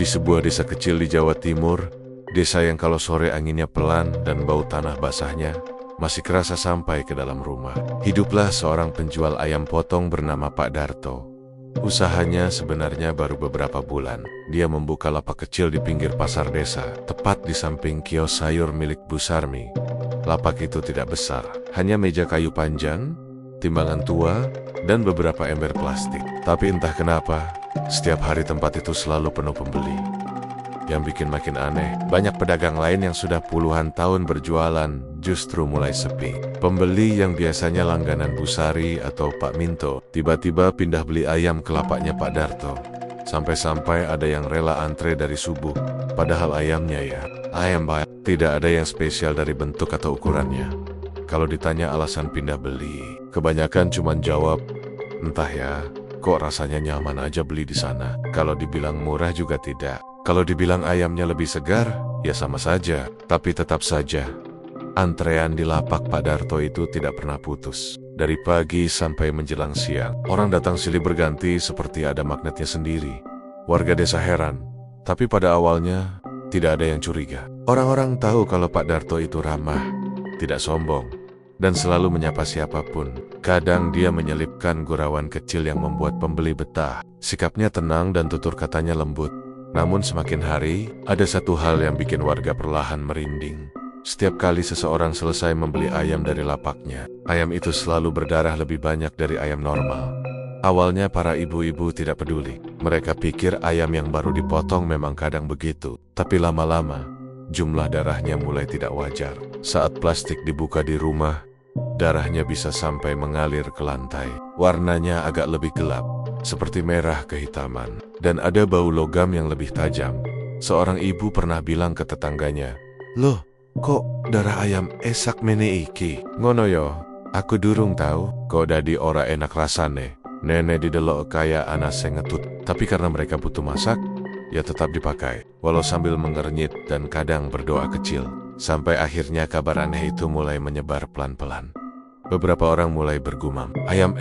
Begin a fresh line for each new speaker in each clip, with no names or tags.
Di sebuah desa kecil di Jawa Timur, desa yang kalau sore anginnya pelan dan bau tanah basahnya masih kerasa sampai ke dalam rumah, hiduplah seorang penjual ayam potong bernama Pak Darto. Usahanya sebenarnya baru beberapa bulan. Dia membuka lapak kecil di pinggir pasar desa, tepat di samping kios sayur milik Bu Sarmi. Lapak itu tidak besar, hanya meja kayu panjang, timbangan tua, dan beberapa ember plastik. Tapi entah kenapa, setiap hari tempat itu selalu penuh pembeli. Yang bikin makin aneh, banyak pedagang lain yang sudah puluhan tahun berjualan justru mulai sepi. Pembeli yang biasanya langganan Bu Sari atau Pak Minto tiba-tiba pindah beli ayam ke lapaknya Pak Darto. Sampai-sampai ada yang rela antre dari subuh, padahal ayamnya ayam bayam. Tidak ada yang spesial dari bentuk atau ukurannya. Kalau ditanya alasan pindah beli, kebanyakan cuma jawab, entah ya, kok rasanya nyaman aja beli di sana. Kalau dibilang murah juga tidak. Kalau dibilang ayamnya lebih segar, ya sama saja. Tapi tetap saja, antrean di lapak Pak Darto itu tidak pernah putus. Dari pagi sampai menjelang siang, orang datang silih berganti seperti ada magnetnya sendiri. Warga desa heran, tapi pada awalnya tidak ada yang curiga. Orang-orang tahu kalau Pak Darto itu ramah, tidak sombong, dan selalu menyapa siapapun. Kadang dia menyelipkan gurauan kecil yang membuat pembeli betah. Sikapnya tenang dan tutur katanya lembut. Namun semakin hari, ada satu hal yang bikin warga perlahan merinding. Setiap kali seseorang selesai membeli ayam dari lapaknya, ayam itu selalu berdarah lebih banyak dari ayam normal. Awalnya para ibu-ibu tidak peduli. Mereka pikir ayam yang baru dipotong memang kadang begitu. Tapi lama-lama, jumlah darahnya mulai tidak wajar. Saat plastik dibuka di rumah, darahnya bisa sampai mengalir ke lantai. Warnanya agak lebih gelap, seperti merah kehitaman, dan ada bau logam yang lebih tajam. Seorang ibu pernah bilang ke tetangganya, "Loh, kok darah ayam esak mene iki?" "Ngono yo, aku durung tahu, kok dadi ora enak rasane. Nenek didelok kaya anak sing ngetut." Tapi karena mereka butuh masak, ya tetap dipakai, walau sambil mengernyit dan kadang berdoa kecil. Sampai akhirnya kabar aneh itu mulai menyebar pelan-pelan. Beberapa orang mulai bergumam, "Ayam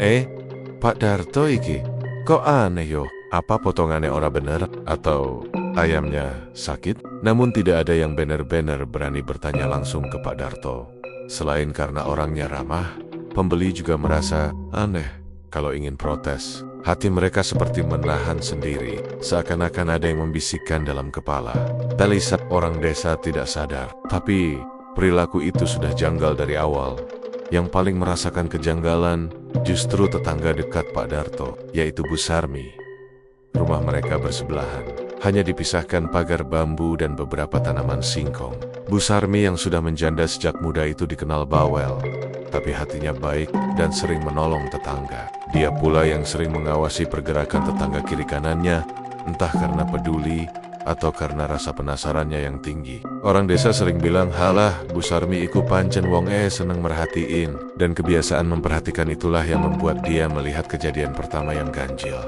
Pak Darto iki, kok aneh yo? Apa potongannya ora bener? Atau ayamnya sakit?" Namun tidak ada yang benar-benar berani bertanya langsung ke Pak Darto. Selain karena orangnya ramah, pembeli juga merasa aneh. Kalau ingin protes, hati mereka seperti menahan sendiri, seakan-akan ada yang membisikkan dalam kepala. Talisat orang desa tidak sadar, tapi perilaku itu sudah janggal dari awal. Yang paling merasakan kejanggalan justru tetangga dekat Pak Darto, yaitu Bu Sarmi. Rumah mereka bersebelahan, hanya dipisahkan pagar bambu dan beberapa tanaman singkong. Bu Sarmi yang sudah menjanda sejak muda itu dikenal bawel, tapi hatinya baik dan sering menolong tetangga. Dia pula yang sering mengawasi pergerakan tetangga kiri kanannya, entah karena peduli atau karena rasa penasarannya yang tinggi. Orang desa sering bilang, "Halah, Bu Sarmi iku pancen wong seneng merhatiin." Dan kebiasaan memperhatikan itulah yang membuat dia melihat kejadian pertama yang ganjil.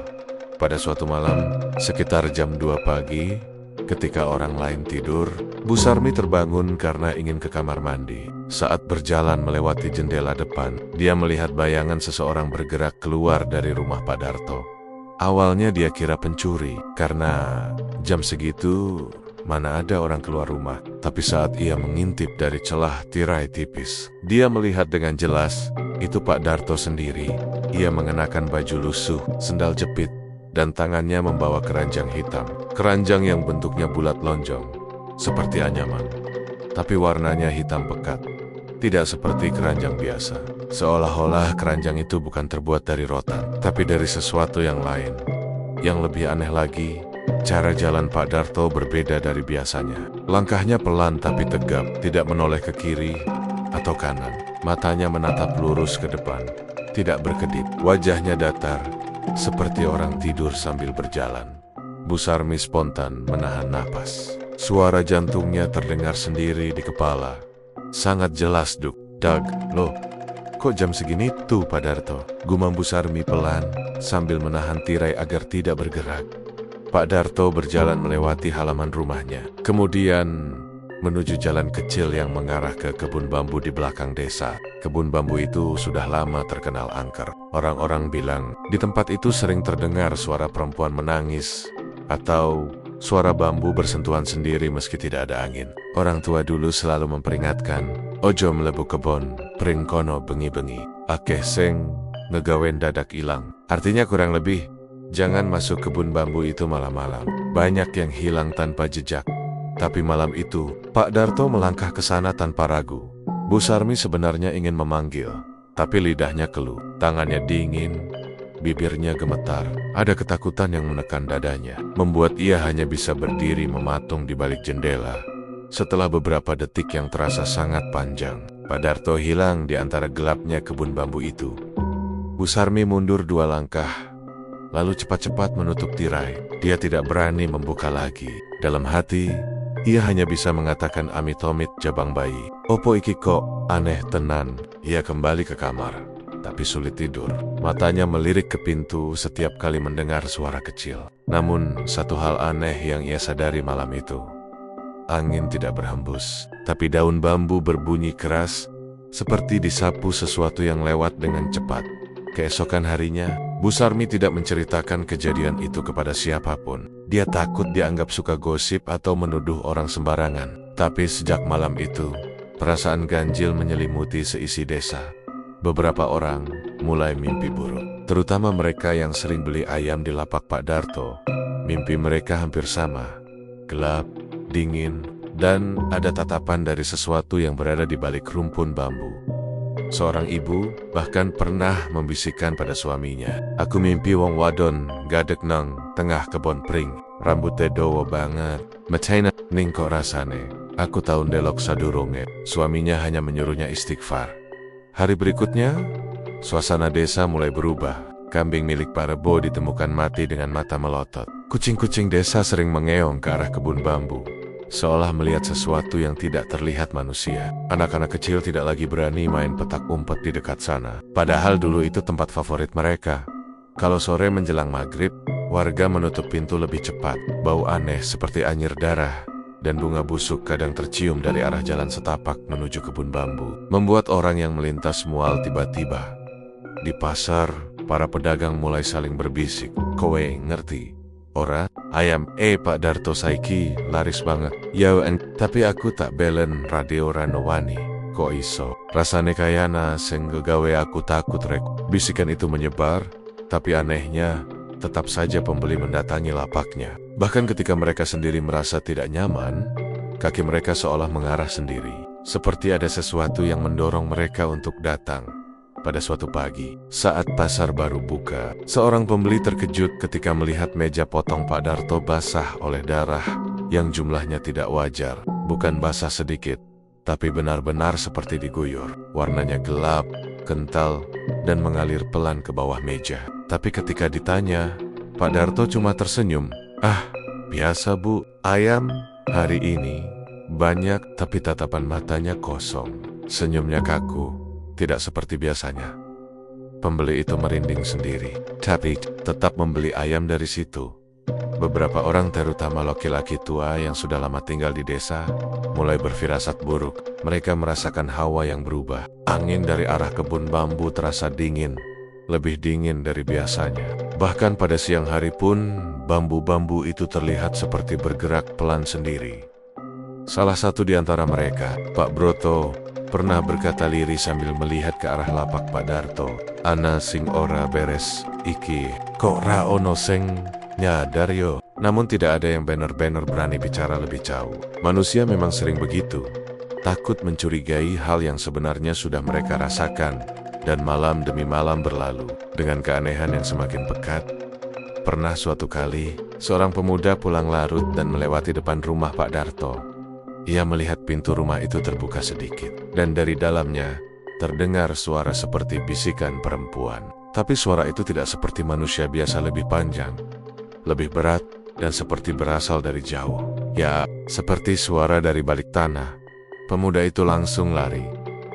Pada suatu malam, sekitar jam 2 pagi, ketika orang lain tidur, Bu Sarmi terbangun karena ingin ke kamar mandi. Saat berjalan melewati jendela depan, dia melihat bayangan seseorang bergerak keluar dari rumah Pak Darto. Awalnya dia kira pencuri, karena jam segitu mana ada orang keluar rumah. Tapi saat ia mengintip dari celah tirai tipis, dia melihat dengan jelas, itu Pak Darto sendiri. Ia mengenakan baju lusuh, sendal jepit, dan tangannya membawa keranjang hitam. Keranjang yang bentuknya bulat lonjong, seperti anyaman. Tapi warnanya hitam pekat, tidak seperti keranjang biasa. Seolah-olah keranjang itu bukan terbuat dari rotan, tapi dari sesuatu yang lain. Yang lebih aneh lagi, cara jalan Pak Darto berbeda dari biasanya. Langkahnya pelan tapi tegap, tidak menoleh ke kiri atau kanan. Matanya menatap lurus ke depan, tidak berkedip. Wajahnya datar, seperti orang tidur sambil berjalan. Bu Sarmi spontan menahan napas. Suara jantungnya terdengar sendiri di kepala. Sangat jelas, Duk. "Dag, loh, kok jam segini tuh Pak Darto?" gumam Bu Sarmi pelan, sambil menahan tirai agar tidak bergerak. Pak Darto berjalan melewati halaman rumahnya, kemudian menuju jalan kecil yang mengarah ke kebun bambu di belakang desa. Kebun bambu itu sudah lama terkenal angker. Orang-orang bilang, di tempat itu sering terdengar suara perempuan menangis, atau suara bambu bersentuhan sendiri meski tidak ada angin. Orang tua dulu selalu memperingatkan, ojo mlebu kebon, pring kono bengi-bengi, akeh sing ngegawen dadak ilang. Artinya kurang lebih, jangan masuk kebun bambu itu malam-malam. Banyak yang hilang tanpa jejak. Tapi malam itu, Pak Darto melangkah ke sana tanpa ragu. Bu Sarmi sebenarnya ingin memanggil, tapi lidahnya keluh, tangannya dingin, bibirnya gemetar. Ada ketakutan yang menekan dadanya, membuat ia hanya bisa berdiri mematung di balik jendela. Setelah beberapa detik yang terasa sangat panjang, Pak Darto hilang di antara gelapnya kebun bambu itu. Bu Sarmi mundur 2 langkah, lalu cepat-cepat menutup tirai. Dia tidak berani membuka lagi. Dalam hati, ia hanya bisa mengatakan amit-amit jabang bayi. Opo iki kok aneh tenan. Ia kembali ke kamar, tapi sulit tidur. Matanya melirik ke pintu setiap kali mendengar suara kecil. Namun, satu hal aneh yang ia sadari malam itu. Angin tidak berhembus, tapi daun bambu berbunyi keras, seperti disapu sesuatu yang lewat dengan cepat. Keesokan harinya, Bu Sarmi tidak menceritakan kejadian itu kepada siapapun. Dia takut dianggap suka gosip atau menuduh orang sembarangan. Tapi sejak malam itu, perasaan ganjil menyelimuti seisi desa. Beberapa orang mulai mimpi buruk, terutama mereka yang sering beli ayam di lapak Pak Darto. Mimpi mereka hampir sama, gelap, dingin, dan ada tatapan dari sesuatu yang berada di balik rumpun bambu. Seorang ibu bahkan pernah membisikkan pada suaminya, "Aku mimpi wong wadon gadek nang tengah kebon pring, rambutnya dawa banget. Macana ning kok rasane. Aku tahu ndelok sadurunge." Suaminya hanya menyuruhnya istighfar. Hari berikutnya, suasana desa mulai berubah. Kambing milik Pak Rebo ditemukan mati dengan mata melotot. Kucing-kucing desa sering mengeong ke arah kebun bambu, seolah melihat sesuatu yang tidak terlihat manusia. Anak-anak kecil tidak lagi berani main petak umpet di dekat sana. Padahal dulu itu tempat favorit mereka. Kalau sore menjelang maghrib, warga menutup pintu lebih cepat. Bau aneh seperti anyir darah dan bunga busuk kadang tercium dari arah jalan setapak menuju kebun bambu, membuat orang yang melintas mual tiba-tiba. Di pasar, para pedagang mulai saling berbisik, "Kowe ngerti ora? Ayam Pak Darto saiki laris banget." "Ya tapi aku tak belen radio ranowani." "Kok iso? Rasane kayana sing gawe aku takut rek." Bisikan itu menyebar, tapi anehnya tetap saja pembeli mendatangi lapaknya. Bahkan ketika mereka sendiri merasa tidak nyaman, kaki mereka seolah mengarah sendiri, seperti ada sesuatu yang mendorong mereka untuk datang. Pada suatu pagi, saat pasar baru buka, seorang pembeli terkejut ketika melihat meja potong Pak Darto basah oleh darah yang jumlahnya tidak wajar. Bukan basah sedikit, tapi benar-benar seperti diguyur. Warnanya gelap, kental, dan mengalir pelan ke bawah meja. Tapi ketika ditanya, Pak Darto cuma tersenyum. "Ah, biasa Bu, ayam hari ini banyak." Tapi tatapan matanya kosong. Senyumnya kaku, tidak seperti biasanya. Pembeli itu merinding sendiri, tapi tetap membeli ayam dari situ. Beberapa orang, terutama laki-laki tua yang sudah lama tinggal di desa, mulai berfirasat buruk. Mereka merasakan hawa yang berubah. Angin dari arah kebun bambu terasa dingin, lebih dingin dari biasanya. Bahkan pada siang hari pun, bambu-bambu itu terlihat seperti bergerak pelan sendiri. Salah satu di antara mereka, Pak Broto, pernah berkata lirih sambil melihat ke arah lapak Pak Darto, "Ana sing ora beres iki, kok ra ono sing nyadar yo." Namun tidak ada yang benar-benar berani bicara lebih jauh. Manusia memang sering begitu, takut mencurigai hal yang sebenarnya sudah mereka rasakan, dan malam demi malam berlalu dengan keanehan yang semakin pekat. Pernah suatu kali, seorang pemuda pulang larut dan melewati depan rumah Pak Darto. Ia melihat pintu rumah itu terbuka sedikit, dan dari dalamnya terdengar suara seperti bisikan perempuan. Tapi suara itu tidak seperti manusia biasa, lebih panjang, lebih berat, dan seperti berasal dari jauh. Ya, seperti suara dari balik tanah. Pemuda itu langsung lari.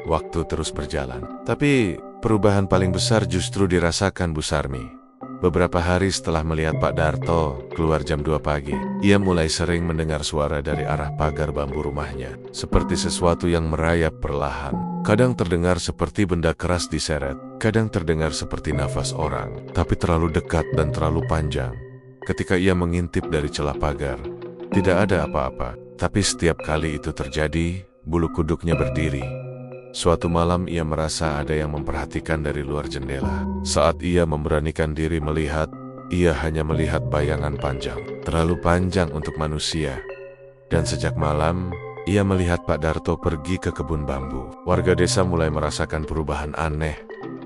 Waktu terus berjalan, tapi perubahan paling besar justru dirasakan Bu Sarmi. Beberapa hari setelah melihat Pak Darto keluar jam 2 pagi, ia mulai sering mendengar suara dari arah pagar bambu rumahnya, seperti sesuatu yang merayap perlahan. Kadang terdengar seperti benda keras diseret, kadang terdengar seperti nafas orang, tapi terlalu dekat dan terlalu panjang. Ketika ia mengintip dari celah pagar, Tidak ada apa-apa, tapi setiap kali itu terjadi, bulu kuduknya berdiri. Suatu malam ia merasa ada yang memperhatikan dari luar jendela. Saat ia memberanikan diri melihat, ia hanya melihat bayangan panjang, terlalu panjang untuk manusia. Dan sejak malam, ia melihat Pak Darto pergi ke kebun bambu. Warga desa mulai merasakan perubahan aneh.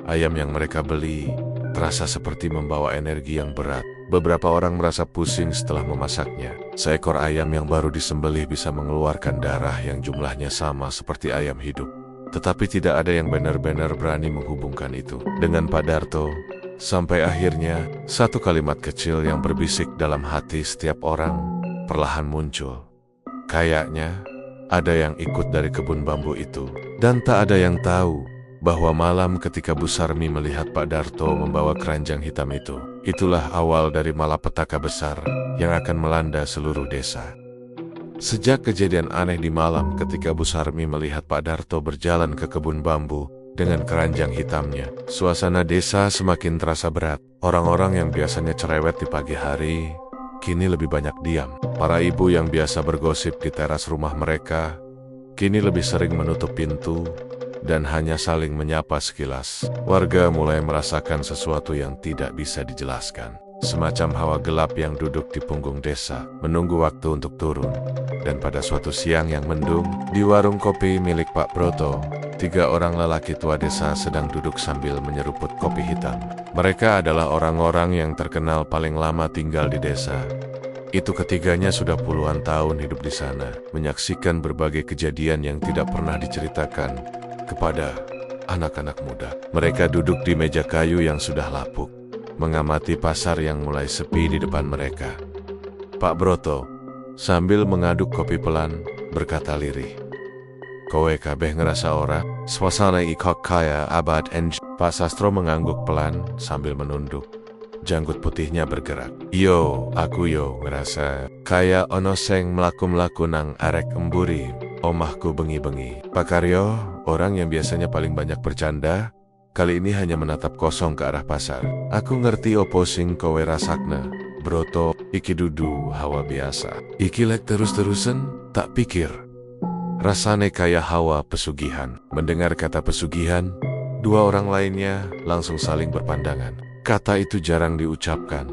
Ayam yang mereka beli terasa seperti membawa energi yang berat. Beberapa orang merasa pusing setelah memasaknya. Seekor ayam yang baru disembelih bisa mengeluarkan darah yang jumlahnya sama seperti ayam hidup. Tetapi tidak ada yang benar-benar berani menghubungkan itu dengan Pak Darto. Sampai akhirnya, satu kalimat kecil yang berbisik dalam hati setiap orang perlahan muncul. Kayaknya ada yang ikut dari kebun bambu itu. Dan tak ada yang tahu bahwa malam ketika Bu Sarmi melihat Pak Darto membawa keranjang hitam itu, itulah awal dari malapetaka besar yang akan melanda seluruh desa. Sejak kejadian aneh di malam ketika Bu Sarmi melihat Pak Darto berjalan ke kebun bambu dengan keranjang hitamnya, suasana desa semakin terasa berat. Orang-orang yang biasanya cerewet di pagi hari, kini lebih banyak diam. Para ibu yang biasa bergosip di teras rumah mereka, kini lebih sering menutup pintu dan hanya saling menyapa sekilas. Warga mulai merasakan sesuatu yang tidak bisa dijelaskan. Semacam hawa gelap yang duduk di punggung desa, menunggu waktu untuk turun. Dan pada suatu siang yang mendung, di warung kopi milik Pak Broto, 3 orang lelaki tua desa sedang duduk sambil menyeruput kopi hitam. Mereka adalah orang-orang yang terkenal paling lama tinggal di desa. Itu ketiganya sudah puluhan tahun hidup di sana, menyaksikan berbagai kejadian yang tidak pernah diceritakan kepada anak-anak muda. Mereka duduk di meja kayu yang sudah lapuk, mengamati pasar yang mulai sepi di depan mereka. Pak Broto, sambil mengaduk kopi pelan, berkata lirih, "Kowe kabeh ngerasa ora, suasana ikok kaya abad enj." Pak Sastro mengangguk pelan sambil menunduk. Janggut putihnya bergerak. "Yo, aku yo ngerasa kaya ono seng mlaku-mlaku nang arek emburi omahku bengi-bengi." Pak Karyo, orang yang biasanya paling banyak bercanda, kali ini hanya menatap kosong ke arah pasar. "Aku ngerti opo sing kowe rasakna, Broto, iki dudu hawa biasa. Iki lek terus-terusen, tak pikir rasane kaya hawa pesugihan." Mendengar kata pesugihan, 2 orang lainnya langsung saling berpandangan. Kata itu jarang diucapkan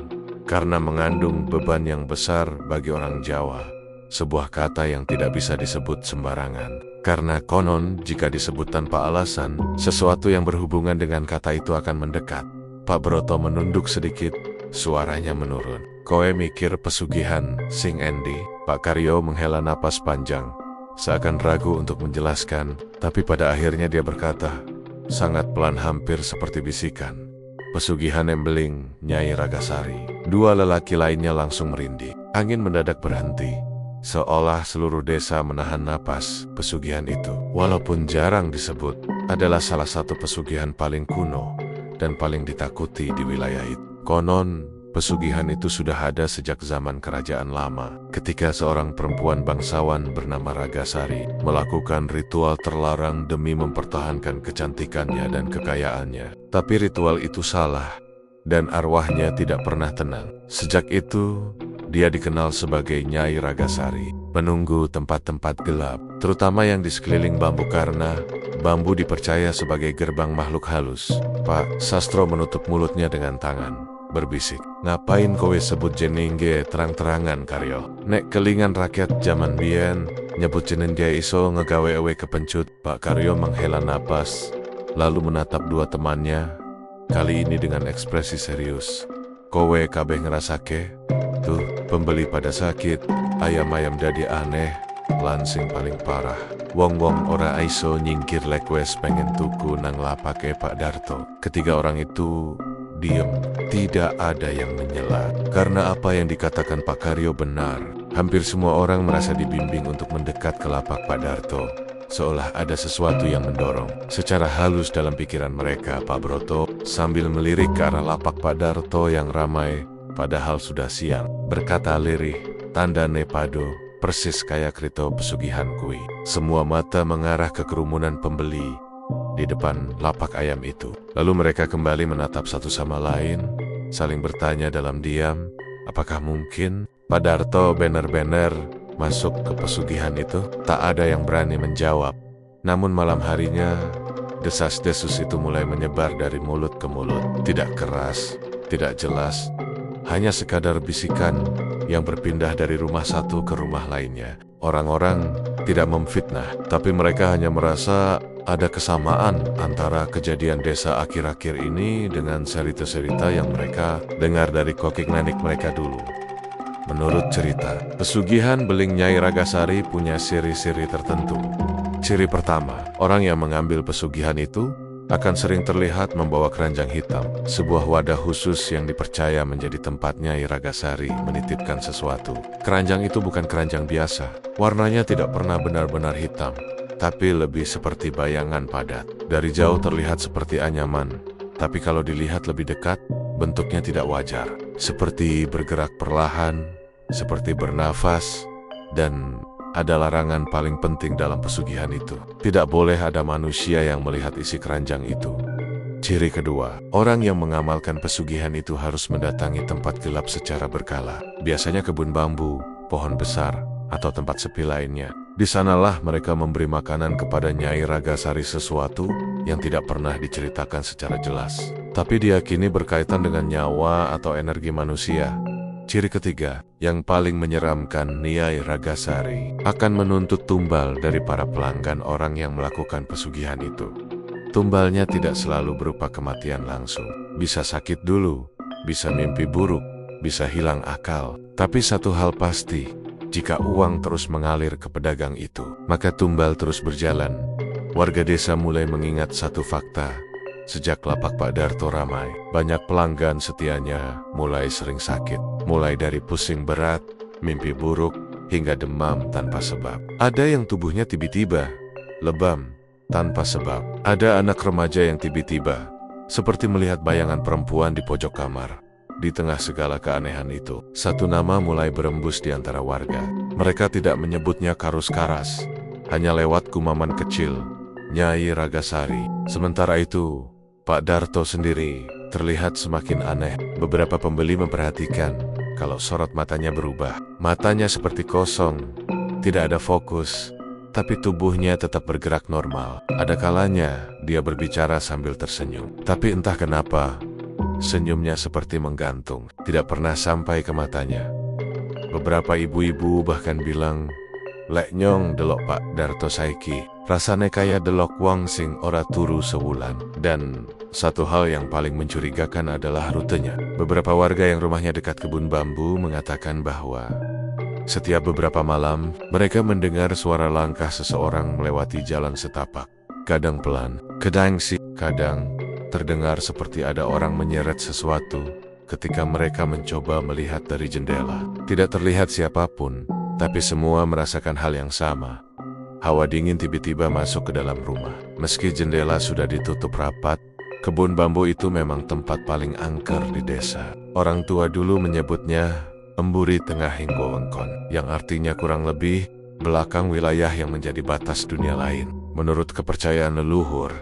karena mengandung beban yang besar bagi orang Jawa. Sebuah kata yang tidak bisa disebut sembarangan. Karena konon jika disebut tanpa alasan, sesuatu yang berhubungan dengan kata itu akan mendekat. Pak Broto menunduk sedikit, suaranya menurun. "Kowe mikir pesugihan sing endi?" Pak Karyo menghela napas panjang, seakan ragu untuk menjelaskan, tapi pada akhirnya dia berkata, sangat pelan hampir seperti bisikan, "Pesugihan Embeling Nyai Ragasari." 2 lelaki lainnya langsung merinding. Angin mendadak berhenti, seolah seluruh desa menahan napas. Pesugihan itu, walaupun jarang disebut, adalah salah satu pesugihan paling kuno dan paling ditakuti di wilayah itu. Konon, pesugihan itu sudah ada sejak zaman kerajaan lama, ketika seorang perempuan bangsawan bernama Ragasari melakukan ritual terlarang demi mempertahankan kecantikannya dan kekayaannya. Tapi ritual itu salah, dan arwahnya tidak pernah tenang. Sejak itu, dia dikenal sebagai Nyai Ragasari, penunggu tempat-tempat gelap, terutama yang di sekeliling bambu, karena bambu dipercaya sebagai gerbang makhluk halus. Pak Sastro menutup mulutnya dengan tangan, berbisik, "Ngapain kowe sebut jeneng ge terang-terangan, Karyo? Nek kelingan rakyat zaman biyen, nyebut jeneng ge iso ngegawe ewe kepencut." Pak Karyo menghela napas, lalu menatap 2 temannya, kali ini dengan ekspresi serius. "Kowe kabeh ngerasake? Tuh, pembeli pada sakit, ayam-ayam dadi aneh, lansing paling parah. Wong-wong ora iso nyingkir lek wes pengen tuku nang lapake Pak Darto." Ketiga orang itu diam, tidak ada yang menyela. Karena apa yang dikatakan Pak Karyo benar, hampir semua orang merasa dibimbing untuk mendekat ke lapak Pak Darto, seolah ada sesuatu yang mendorong. Secara halus dalam pikiran mereka, Pak Broto sambil melirik ke arah lapak Pak Darto yang ramai, padahal sudah siang, berkata lirih, "Tanda nepado, persis kayak krito pesugihan kui." Semua mata mengarah ke kerumunan pembeli di depan lapak ayam itu. Lalu mereka kembali menatap satu sama lain, saling bertanya dalam diam, apakah mungkin Pak Darto bener-bener masuk ke pesugihan itu. Tak ada yang berani menjawab. Namun malam harinya, desas-desus itu mulai menyebar dari mulut ke mulut. Tidak keras, tidak jelas, hanya sekadar bisikan yang berpindah dari rumah satu ke rumah lainnya. Orang-orang tidak memfitnah, tapi mereka hanya merasa ada kesamaan antara kejadian desa akhir-akhir ini dengan cerita-cerita yang mereka dengar dari kokek nenek mereka dulu. Menurut cerita, pesugihan beling Nyai Ragasari punya ciri-ciri tertentu. Ciri pertama, orang yang mengambil pesugihan itu akan sering terlihat membawa keranjang hitam, sebuah wadah khusus yang dipercaya menjadi tempat Nyai Ragasari menitipkan sesuatu. Keranjang itu bukan keranjang biasa, warnanya tidak pernah benar-benar hitam, tapi lebih seperti bayangan padat. Dari jauh terlihat seperti anyaman, tapi kalau dilihat lebih dekat, bentuknya tidak wajar, seperti bergerak perlahan, seperti bernafas, dan ada larangan paling penting dalam pesugihan itu. Tidak boleh ada manusia yang melihat isi keranjang itu. Ciri kedua, orang yang mengamalkan pesugihan itu harus mendatangi tempat gelap secara berkala. Biasanya kebun bambu, pohon besar, atau tempat sepi lainnya. Di sanalah mereka memberi makanan kepada Nyai Ragasari sesuatu yang tidak pernah diceritakan secara jelas, tapi diyakini berkaitan dengan nyawa atau energi manusia. Ciri ketiga, yang paling menyeramkan, Nyai Ragasari akan menuntut tumbal dari para pelanggan orang yang melakukan pesugihan itu. Tumbalnya tidak selalu berupa kematian langsung. Bisa sakit dulu, bisa mimpi buruk, bisa hilang akal. Tapi satu hal pasti, jika uang terus mengalir ke pedagang itu, maka tumbal terus berjalan. Warga desa mulai mengingat satu fakta. Sejak lapak Pak Darto ramai, banyak pelanggan setianya mulai sering sakit. Mulai dari pusing berat, mimpi buruk, hingga demam tanpa sebab. Ada yang tubuhnya tiba-tiba lebam tanpa sebab. Ada anak remaja yang tiba-tiba seperti melihat bayangan perempuan di pojok kamar. Di tengah segala keanehan itu, satu nama mulai berembus di antara warga. Mereka tidak menyebutnya Karus Karas, hanya lewat gumaman kecil, Nyai Ragasari. Sementara itu, Pak Darto sendiri terlihat semakin aneh. Beberapa pembeli memperhatikan kalau sorot matanya berubah. Matanya seperti kosong, tidak ada fokus, tapi tubuhnya tetap bergerak normal. Ada kalanya dia berbicara sambil tersenyum, tapi entah kenapa senyumnya seperti menggantung, tidak pernah sampai ke matanya. Beberapa ibu-ibu bahkan bilang, "Lek nyong delok Pak Darto saiki, rasane kaya delok wong sing ora turu sewulan." Dan satu hal yang paling mencurigakan adalah rutenya. Beberapa warga yang rumahnya dekat kebun bambu mengatakan bahwa setiap beberapa malam mereka mendengar suara langkah seseorang melewati jalan setapak. Kadang pelan, kadang terdengar seperti ada orang menyeret sesuatu. Ketika mereka mencoba melihat dari jendela, tidak terlihat siapapun, tapi semua merasakan hal yang sama. Hawa dingin tiba-tiba masuk ke dalam rumah. Meski jendela sudah ditutup rapat, kebun bambu itu memang tempat paling angker di desa. Orang tua dulu menyebutnya Emburi Tengah Hinggowengkon, yang artinya kurang lebih belakang wilayah yang menjadi batas dunia lain. Menurut kepercayaan leluhur,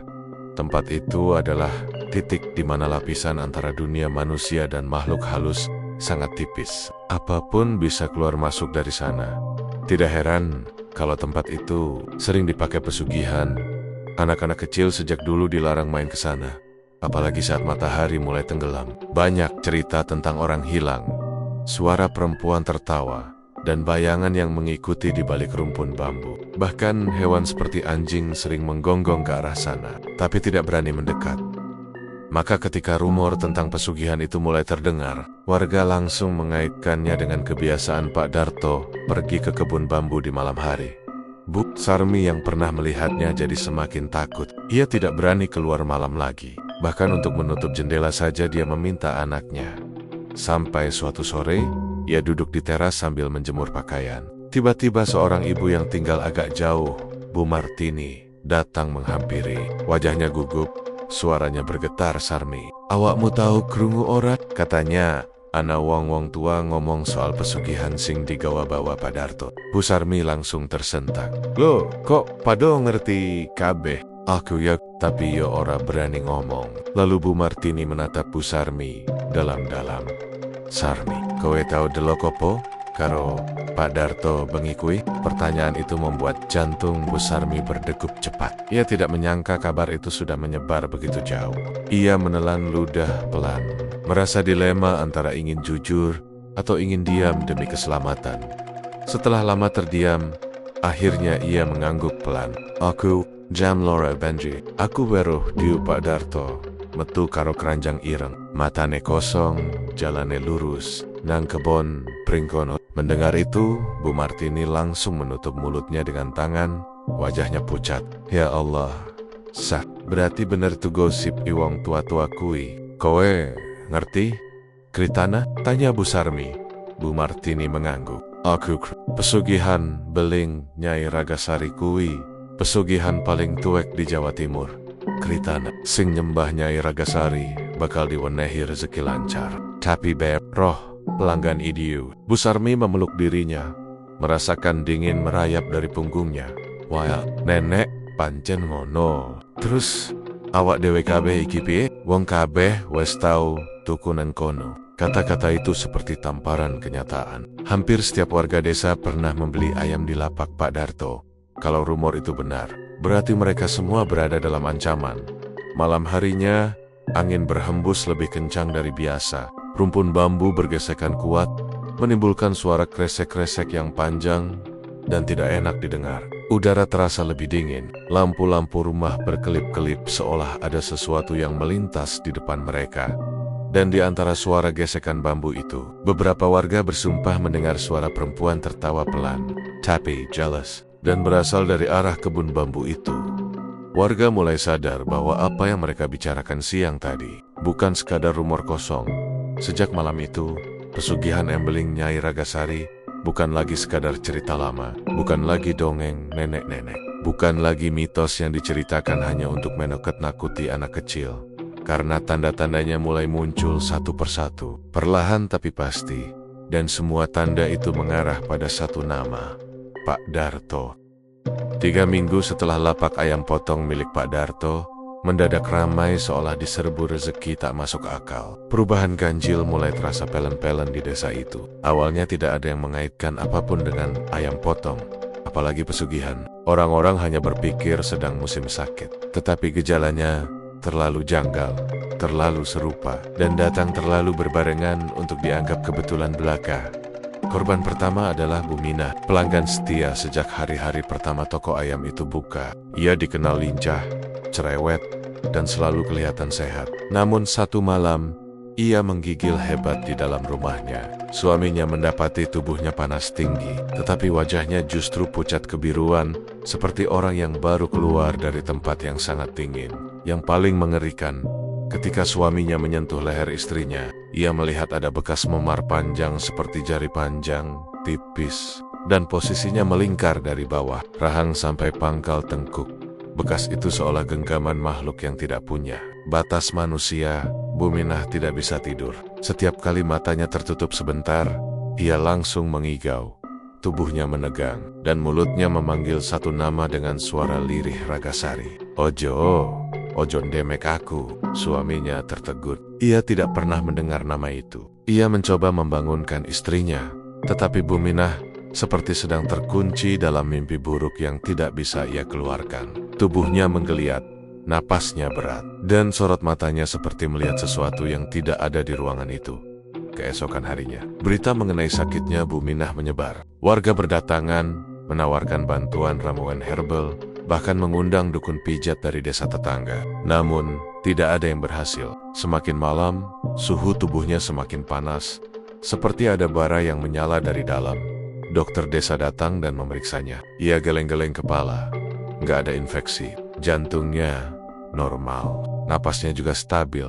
tempat itu adalah titik di mana lapisan antara dunia manusia dan makhluk halus sangat tipis. Apapun bisa keluar masuk dari sana. Tidak heran kalau tempat itu sering dipakai pesugihan. Anak-anak kecil sejak dulu dilarang main ke sana, apalagi saat matahari mulai tenggelam. Banyak cerita tentang orang hilang, suara perempuan tertawa, dan bayangan yang mengikuti di balik rumpun bambu. Bahkan hewan seperti anjing sering menggonggong ke arah sana, tapi tidak berani mendekat. Maka ketika rumor tentang pesugihan itu mulai terdengar, warga langsung mengaitkannya dengan kebiasaan Pak Darto pergi ke kebun bambu di malam hari. Bu Sarmi yang pernah melihatnya jadi semakin takut. Ia tidak berani keluar malam lagi. Bahkan untuk menutup jendela saja dia meminta anaknya. Sampai suatu sore, ia duduk di teras sambil menjemur pakaian. Tiba-tiba seorang ibu yang tinggal agak jauh, Bu Martini, datang menghampiri. Wajahnya gugup, suaranya bergetar. "Sarmi, awakmu tahu krungu ora?" katanya. Ana wong tua ngomong soal pesugihan sing digawa-bawa Pak Darto. Bu Sarmi langsung tersentak. "Loh, kok pado ngerti kabeh?" "Aku ya, tapi yo ora berani ngomong." Lalu Bu Martini menatap Bu Sarmi dalam-dalam. "Sarmi, kowe tahu delok opo?" karo Pak Darto bengi kui? Pertanyaan itu membuat jantung Bu Sarmi berdegup cepat. Ia tidak menyangka kabar itu sudah menyebar begitu jauh. Ia menelan ludah pelan, merasa dilema antara ingin jujur atau ingin diam demi keselamatan. Setelah lama terdiam, akhirnya ia mengangguk pelan. Aku Jam Laura Benji. Aku weruh diu Pak Darto metu karo keranjang ireng. Matane kosong, jalane lurus, nang kebon pringkono. Mendengar itu, Bu Martini langsung menutup mulutnya dengan tangan, wajahnya pucat. Ya Allah, sah, berarti bener tuh gosip iwong tua-tua kui. Kowe ngerti? Kritana? Tanya Bu Sarmi. Bu Martini mengangguk. Aku pesugihan beling Nyai Ragasari kui, pesugihan paling tuek di Jawa Timur. Kritana, sing nyembah Nyai Ragasari bakal diwenehi rezeki lancar. Tapi beb, roh pelanggan idiu. Bu Sarmi memeluk dirinya, merasakan dingin merayap dari punggungnya. Wah, nenek pancen ngono. Terus awak dewe kabeh iki piye? Wong kabeh wes tau tukunen kono. Kata-kata itu seperti tamparan kenyataan. Hampir setiap warga desa pernah membeli ayam di lapak Pak Darto. Kalau rumor itu benar, berarti mereka semua berada dalam ancaman. Malam harinya, angin berhembus lebih kencang dari biasa. Rumpun bambu bergesekan kuat, menimbulkan suara kresek-kresek yang panjang dan tidak enak didengar. Udara terasa lebih dingin. Lampu-lampu rumah berkelip-kelip seolah ada sesuatu yang melintas di depan mereka. Dan di antara suara gesekan bambu itu, beberapa warga bersumpah mendengar suara perempuan tertawa pelan, tapi jelas, dan berasal dari arah kebun bambu itu. Warga mulai sadar bahwa apa yang mereka bicarakan siang tadi bukan sekadar rumor kosong. Sejak malam itu, pesugihan embeling Nyai Ragasari bukan lagi sekadar cerita lama, bukan lagi dongeng nenek-nenek, bukan lagi mitos yang diceritakan hanya untuk menakut-nakuti anak kecil. Karena tanda-tandanya mulai muncul satu persatu, perlahan tapi pasti, dan semua tanda itu mengarah pada satu nama, Pak Darto. 3 minggu setelah lapak ayam potong milik Pak Darto mendadak ramai seolah diserbu rezeki tak masuk akal. Perubahan ganjil mulai terasa pelen-pelen di desa itu. Awalnya tidak ada yang mengaitkan apapun dengan ayam potong, apalagi pesugihan. Orang-orang hanya berpikir sedang musim sakit, tetapi gejalanya terlalu janggal, terlalu serupa, dan datang terlalu berbarengan untuk dianggap kebetulan belaka. Korban pertama adalah Bu Minah, pelanggan setia sejak hari-hari pertama toko ayam itu buka. Ia dikenal lincah, cerewet, dan selalu kelihatan sehat. Namun satu malam, ia menggigil hebat di dalam rumahnya. Suaminya mendapati tubuhnya panas tinggi, tetapi wajahnya justru pucat kebiruan, seperti orang yang baru keluar dari tempat yang sangat dingin. Yang paling mengerikan, ketika suaminya menyentuh leher istrinya, ia melihat ada bekas memar panjang seperti jari panjang, tipis, dan posisinya melingkar dari bawah, rahang sampai pangkal tengkuk. Bekas itu seolah genggaman makhluk yang tidak punya batas manusia. Bu Minah tidak bisa tidur. Setiap kali matanya tertutup sebentar, ia langsung mengigau. Tubuhnya menegang, dan mulutnya memanggil satu nama dengan suara lirih Ragasari. Ojo ndemek aku. Suaminya tertegun. Ia tidak pernah mendengar nama itu. Ia mencoba membangunkan istrinya, tetapi Bu Minah seperti sedang terkunci dalam mimpi buruk yang tidak bisa ia keluarkan. Tubuhnya menggeliat, napasnya berat, dan sorot matanya seperti melihat sesuatu yang tidak ada di ruangan itu. Keesokan harinya, berita mengenai sakitnya Bu Minah menyebar. Warga berdatangan, menawarkan bantuan ramuan herbal, bahkan mengundang dukun pijat dari desa tetangga. Namun, tidak ada yang berhasil. Semakin malam, suhu tubuhnya semakin panas, seperti ada bara yang menyala dari dalam. Dokter desa datang dan memeriksanya. Ia geleng-geleng kepala. Nggak ada infeksi. Jantungnya normal. Napasnya juga stabil.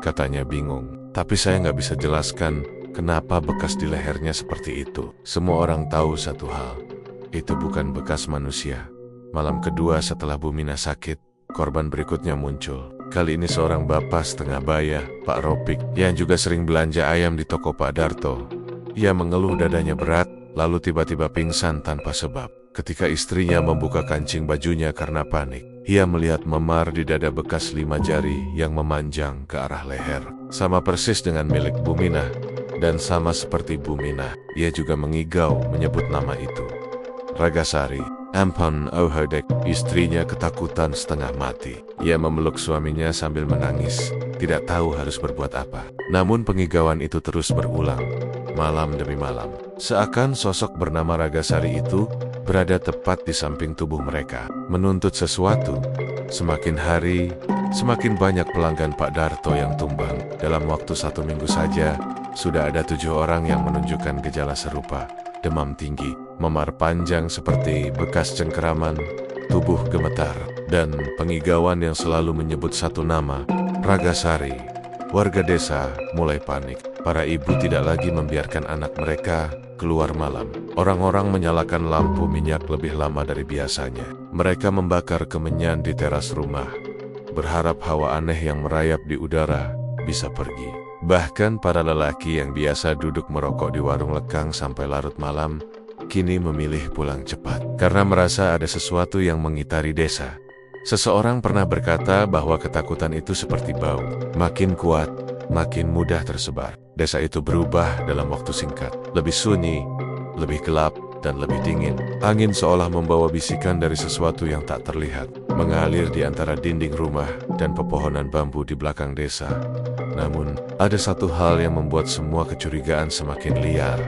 Katanya bingung. Tapi saya nggak bisa jelaskan kenapa bekas di lehernya seperti itu. Semua orang tahu satu hal. Itu bukan bekas manusia. Malam kedua setelah Bu Minah sakit, korban berikutnya muncul. Kali ini seorang bapak setengah baya, Pak Ropik, yang juga sering belanja ayam di toko Pak Darto. Ia mengeluh dadanya berat, lalu tiba-tiba pingsan tanpa sebab. Ketika istrinya membuka kancing bajunya karena panik, ia melihat memar di dada bekas 5 jari yang memanjang ke arah leher. Sama persis dengan milik Bu Minah. Dan sama seperti Bu Minah, ia juga mengigau menyebut nama itu. Ragasari, Ampon Ohodek, istrinya ketakutan setengah mati. Ia memeluk suaminya sambil menangis, tidak tahu harus berbuat apa. Namun pengigauan itu terus berulang, malam demi malam. Seakan sosok bernama Ragasari itu berada tepat di samping tubuh mereka, menuntut sesuatu. Semakin hari, semakin banyak pelanggan Pak Darto yang tumbang. Dalam waktu 1 minggu saja, sudah ada 7 orang yang menunjukkan gejala serupa. Demam tinggi, memar panjang seperti bekas cengkeraman, tubuh gemetar, dan pengigauan yang selalu menyebut satu nama, Ragasari. Warga desa mulai panik. Para ibu tidak lagi membiarkan anak mereka keluar malam. Orang-orang menyalakan lampu minyak lebih lama dari biasanya. Mereka membakar kemenyan di teras rumah, berharap hawa aneh yang merayap di udara bisa pergi. Bahkan para lelaki yang biasa duduk merokok di warung lekang sampai larut malam, kini memilih pulang cepat karena merasa ada sesuatu yang mengitari desa. Seseorang pernah berkata bahwa ketakutan itu seperti bau, makin kuat, makin mudah tersebar. Desa itu berubah dalam waktu singkat, lebih sunyi, lebih gelap, dan lebih dingin. Angin seolah membawa bisikan dari sesuatu yang tak terlihat, mengalir di antara dinding rumah dan pepohonan bambu di belakang desa. Namun, ada satu hal yang membuat semua kecurigaan semakin liar.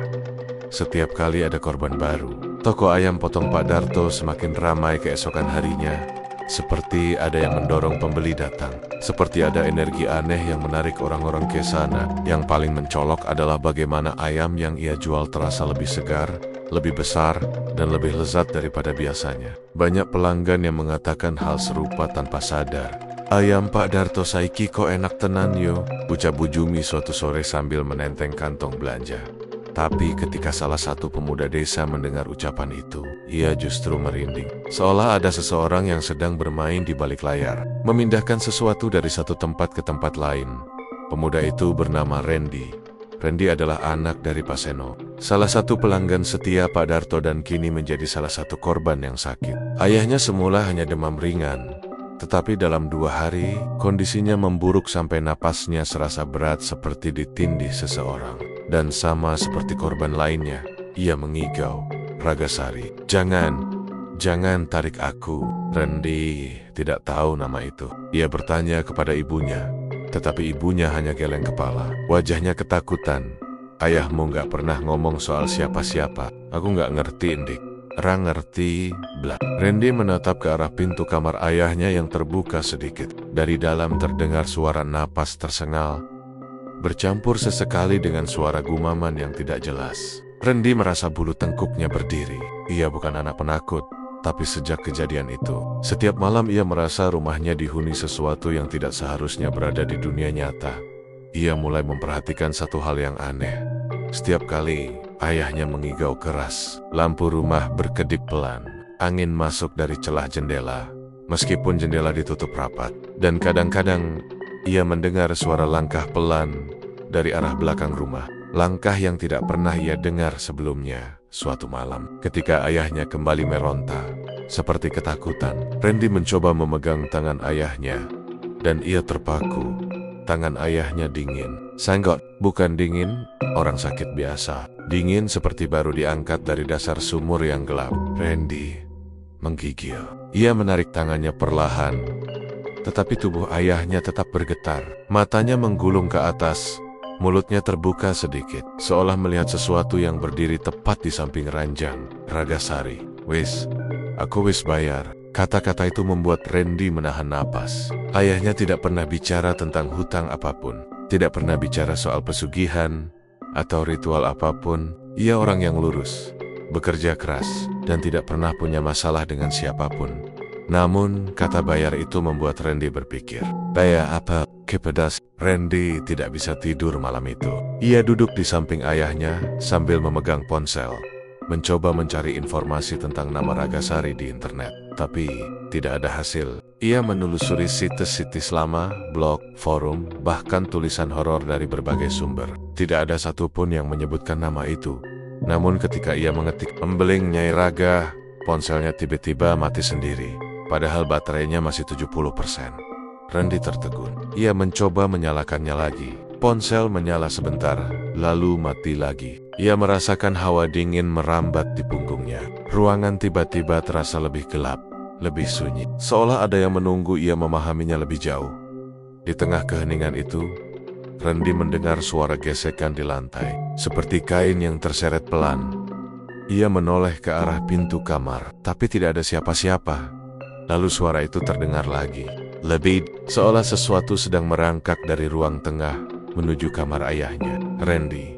Setiap kali ada korban baru, toko ayam potong Pak Darto semakin ramai keesokan harinya. Seperti ada yang mendorong pembeli datang. Seperti ada energi aneh yang menarik orang-orang ke sana. Yang paling mencolok adalah bagaimana ayam yang ia jual terasa lebih segar, lebih besar, dan lebih lezat daripada biasanya. Banyak pelanggan yang mengatakan hal serupa tanpa sadar. "Ayam Pak Darto saiki kok enak tenan yo," ucap Bu Jumi suatu sore sambil menenteng kantong belanja. Tapi ketika salah satu pemuda desa mendengar ucapan itu, ia justru merinding. Seolah ada seseorang yang sedang bermain di balik layar, memindahkan sesuatu dari satu tempat ke tempat lain. Pemuda itu bernama Randy. Randy adalah anak dari Pak Seno, salah satu pelanggan setia Pak Darto dan kini menjadi salah satu korban yang sakit. Ayahnya semula hanya demam ringan, tetapi dalam 2 hari, kondisinya memburuk sampai napasnya serasa berat seperti ditindih seseorang. Dan sama seperti korban lainnya, ia mengigau, "Ragasari, jangan tarik aku." Randy tidak tahu nama itu. Ia bertanya kepada ibunya, tetapi ibunya hanya geleng kepala. Wajahnya ketakutan. "Ayahmu gak pernah ngomong soal siapa-siapa. Aku gak ngerti, Ndik." "Ra ngerti, bla." Randy menatap ke arah pintu kamar ayahnya yang terbuka sedikit. Dari dalam terdengar suara napas tersengal, bercampur sesekali dengan suara gumaman yang tidak jelas. Randy merasa bulu tengkuknya berdiri. Ia bukan anak penakut, tapi sejak kejadian itu, setiap malam ia merasa rumahnya dihuni sesuatu yang tidak seharusnya berada di dunia nyata. Ia mulai memperhatikan satu hal yang aneh. Setiap kali ayahnya mengigau keras, lampu rumah berkedip pelan. Angin masuk dari celah jendela, meskipun jendela ditutup rapat. Dan kadang-kadang ia mendengar suara langkah pelan dari arah belakang rumah. Langkah yang tidak pernah ia dengar sebelumnya. Suatu malam, ketika ayahnya kembali meronta, seperti ketakutan, Randy mencoba memegang tangan ayahnya, dan ia terpaku. Tangan ayahnya dingin. Sanggot, bukan dingin orang sakit biasa. Dingin seperti baru diangkat dari dasar sumur yang gelap. Randy menggigil. Ia menarik tangannya perlahan, tetapi tubuh ayahnya tetap bergetar. Matanya menggulung ke atas, mulutnya terbuka sedikit, seolah melihat sesuatu yang berdiri tepat di samping ranjang. "Ragasari, aku wis bayar." Kata-kata itu membuat Randy menahan napas. Ayahnya tidak pernah bicara tentang hutang apapun, tidak pernah bicara soal pesugihan atau ritual apapun. Ia orang yang lurus, bekerja keras, dan tidak pernah punya masalah dengan siapapun. Namun, kata bayar itu membuat Randy berpikir, "Bayar apa? Kepedas." Randy tidak bisa tidur malam itu. Ia duduk di samping ayahnya sambil memegang ponsel, mencoba mencari informasi tentang nama Ragasari di internet. Tapi, tidak ada hasil. Ia menelusuri situs-situs lama, blog, forum, bahkan tulisan horor dari berbagai sumber. Tidak ada satupun yang menyebutkan nama itu. Namun ketika ia mengetik "Embeling Nyai Raga", ponselnya tiba-tiba mati sendiri. Padahal baterainya masih 70%. Randy tertegun. Ia mencoba menyalakannya lagi, Ponsel menyala sebentar, lalu mati lagi. Ia merasakan hawa dingin merambat di punggungnya. Ruangan tiba-tiba terasa lebih gelap, lebih sunyi. Seolah ada yang menunggu ia memahaminya lebih jauh. Di tengah keheningan itu, Randy mendengar suara gesekan di lantai, seperti kain yang terseret pelan. Ia menoleh ke arah pintu kamar, tapi tidak ada siapa-siapa. Lalu suara itu terdengar lagi. Lebih seolah sesuatu sedang merangkak dari ruang tengah menuju kamar ayahnya. Randy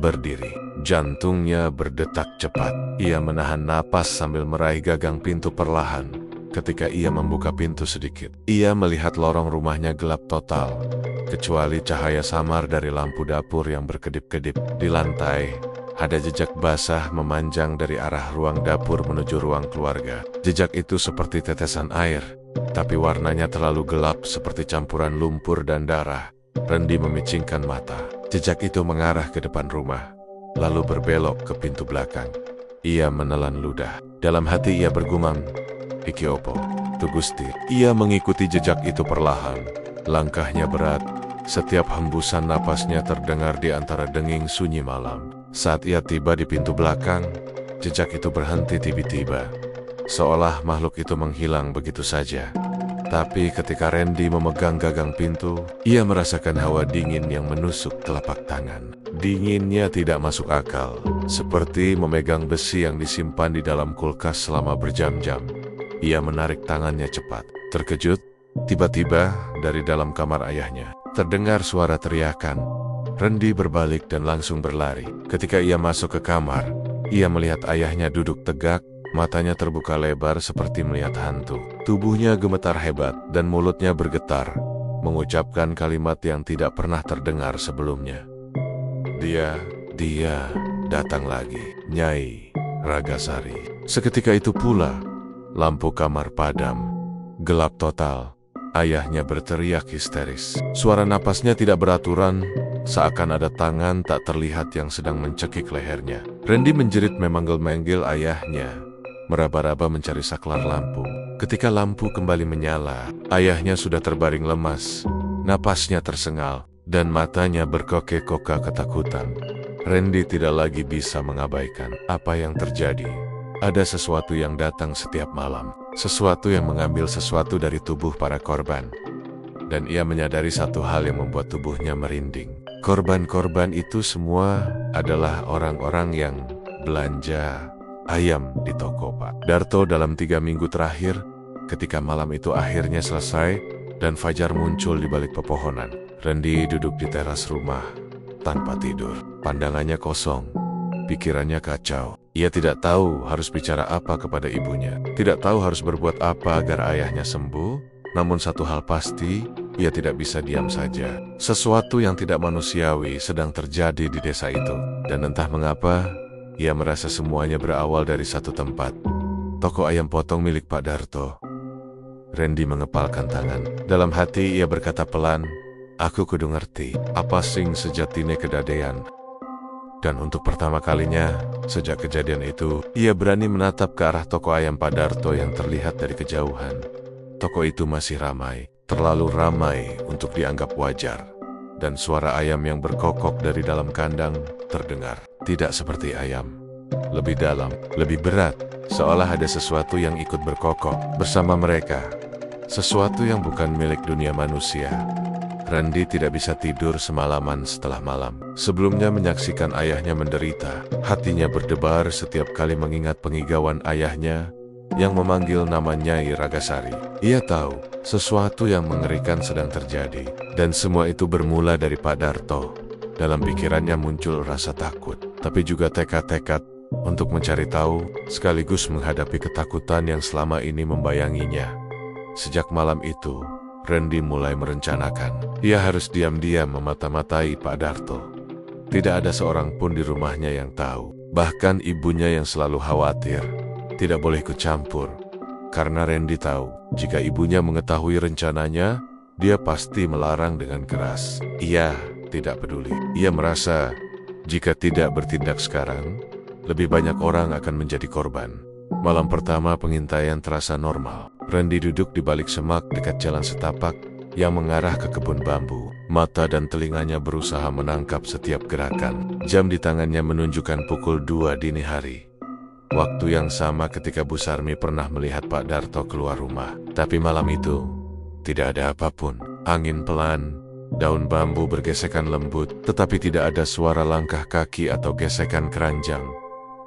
berdiri. Jantungnya berdetak cepat. Ia menahan napas sambil meraih gagang pintu perlahan. Ketika ia membuka pintu sedikit, ia melihat lorong rumahnya gelap total, kecuali cahaya samar dari lampu dapur yang berkedip-kedip. Di lantai, ada jejak basah memanjang dari arah ruang dapur menuju ruang keluarga. Jejak itu seperti tetesan air, tapi warnanya terlalu gelap seperti campuran lumpur dan darah. Randy memicingkan mata. Jejak itu mengarah ke depan rumah, lalu berbelok ke pintu belakang. Ia menelan ludah. Dalam hati ia bergumam, "Iki opo, Tu Gusti." Ia mengikuti jejak itu perlahan. Langkahnya berat. Setiap hembusan napasnya terdengar di antara denging sunyi malam. Saat ia tiba di pintu belakang, jejak itu berhenti tiba-tiba. Seolah makhluk itu menghilang begitu saja. Tapi ketika Randy memegang gagang pintu, ia merasakan hawa dingin yang menusuk telapak tangan. Dinginnya tidak masuk akal, seperti memegang besi yang disimpan di dalam kulkas selama berjam-jam. Ia menarik tangannya cepat. Terkejut, tiba-tiba dari dalam kamar ayahnya terdengar suara teriakan. Randy berbalik dan langsung berlari. Ketika ia masuk ke kamar, ia melihat ayahnya duduk tegak, matanya terbuka lebar seperti melihat hantu. Tubuhnya gemetar hebat dan mulutnya bergetar, mengucapkan kalimat yang tidak pernah terdengar sebelumnya. Dia datang lagi, Nyai Ragasari. Seketika itu pula, lampu kamar padam, gelap total. Ayahnya berteriak histeris. Suara napasnya tidak beraturan, seakan ada tangan tak terlihat yang sedang mencekik lehernya. Randy menjerit memanggil-manggil ayahnya, meraba-raba mencari saklar lampu. Ketika lampu kembali menyala, ayahnya sudah terbaring lemas. Napasnya tersengal, dan matanya berkokek-kokak ketakutan. Randy tidak lagi bisa mengabaikan apa yang terjadi. Ada sesuatu yang datang setiap malam. Sesuatu yang mengambil sesuatu dari tubuh para korban. Dan ia menyadari satu hal yang membuat tubuhnya merinding. Korban-korban itu semua adalah orang-orang yang belanja ayam di toko Pak Darto dalam 3 minggu terakhir. Ketika malam itu akhirnya selesai dan fajar muncul di balik pepohonan, Randy duduk di teras rumah tanpa tidur. Pandangannya kosong, pikirannya kacau. Ia tidak tahu harus bicara apa kepada ibunya, tidak tahu harus berbuat apa agar ayahnya sembuh. Namun satu hal pasti, ia tidak bisa diam saja. Sesuatu yang tidak manusiawi sedang terjadi di desa itu. Dan entah mengapa, ia merasa semuanya berawal dari satu tempat, toko ayam potong milik Pak Darto. Randy mengepalkan tangan. Dalam hati ia berkata pelan, "Aku kudu ngerti, apa sing sejatine kedadean." Dan untuk pertama kalinya, sejak kejadian itu, ia berani menatap ke arah toko ayam Pak Darto yang terlihat dari kejauhan. Toko itu masih ramai, terlalu ramai untuk dianggap wajar. Dan suara ayam yang berkokok dari dalam kandang terdengar. Tidak seperti ayam, lebih dalam, lebih berat, seolah ada sesuatu yang ikut berkokok bersama mereka. Sesuatu yang bukan milik dunia manusia. Randy tidak bisa tidur semalaman setelah malam. Sebelumnya menyaksikan ayahnya menderita, hatinya berdebar setiap kali mengingat pengigauan ayahnya yang memanggil nama Nyai Ragasari. Ia tahu sesuatu yang mengerikan sedang terjadi, dan semua itu bermula dari Pak Darto. Dalam pikirannya muncul rasa takut, tapi juga tekad-tekad untuk mencari tahu, sekaligus menghadapi ketakutan yang selama ini membayanginya. Sejak malam itu, Randy mulai merencanakan. Ia harus diam-diam memata-matai Pak Darto. Tidak ada seorang pun di rumahnya yang tahu. Bahkan ibunya yang selalu khawatir. Tidak boleh ikut campur. Karena Randy tahu, jika ibunya mengetahui rencananya, dia pasti melarang dengan keras. Ia tidak peduli. Ia merasa, jika tidak bertindak sekarang, lebih banyak orang akan menjadi korban. Malam pertama pengintaian terasa normal. Randy duduk di balik semak dekat jalan setapak, yang mengarah ke kebun bambu. Mata dan telinganya berusaha menangkap setiap gerakan. Jam di tangannya menunjukkan pukul 2 dini hari. Waktu yang sama ketika Bu Sarmi pernah melihat Pak Darto keluar rumah. Tapi malam itu, tidak ada apapun. Angin pelan, daun bambu bergesekan lembut, tetapi tidak ada suara langkah kaki atau gesekan keranjang.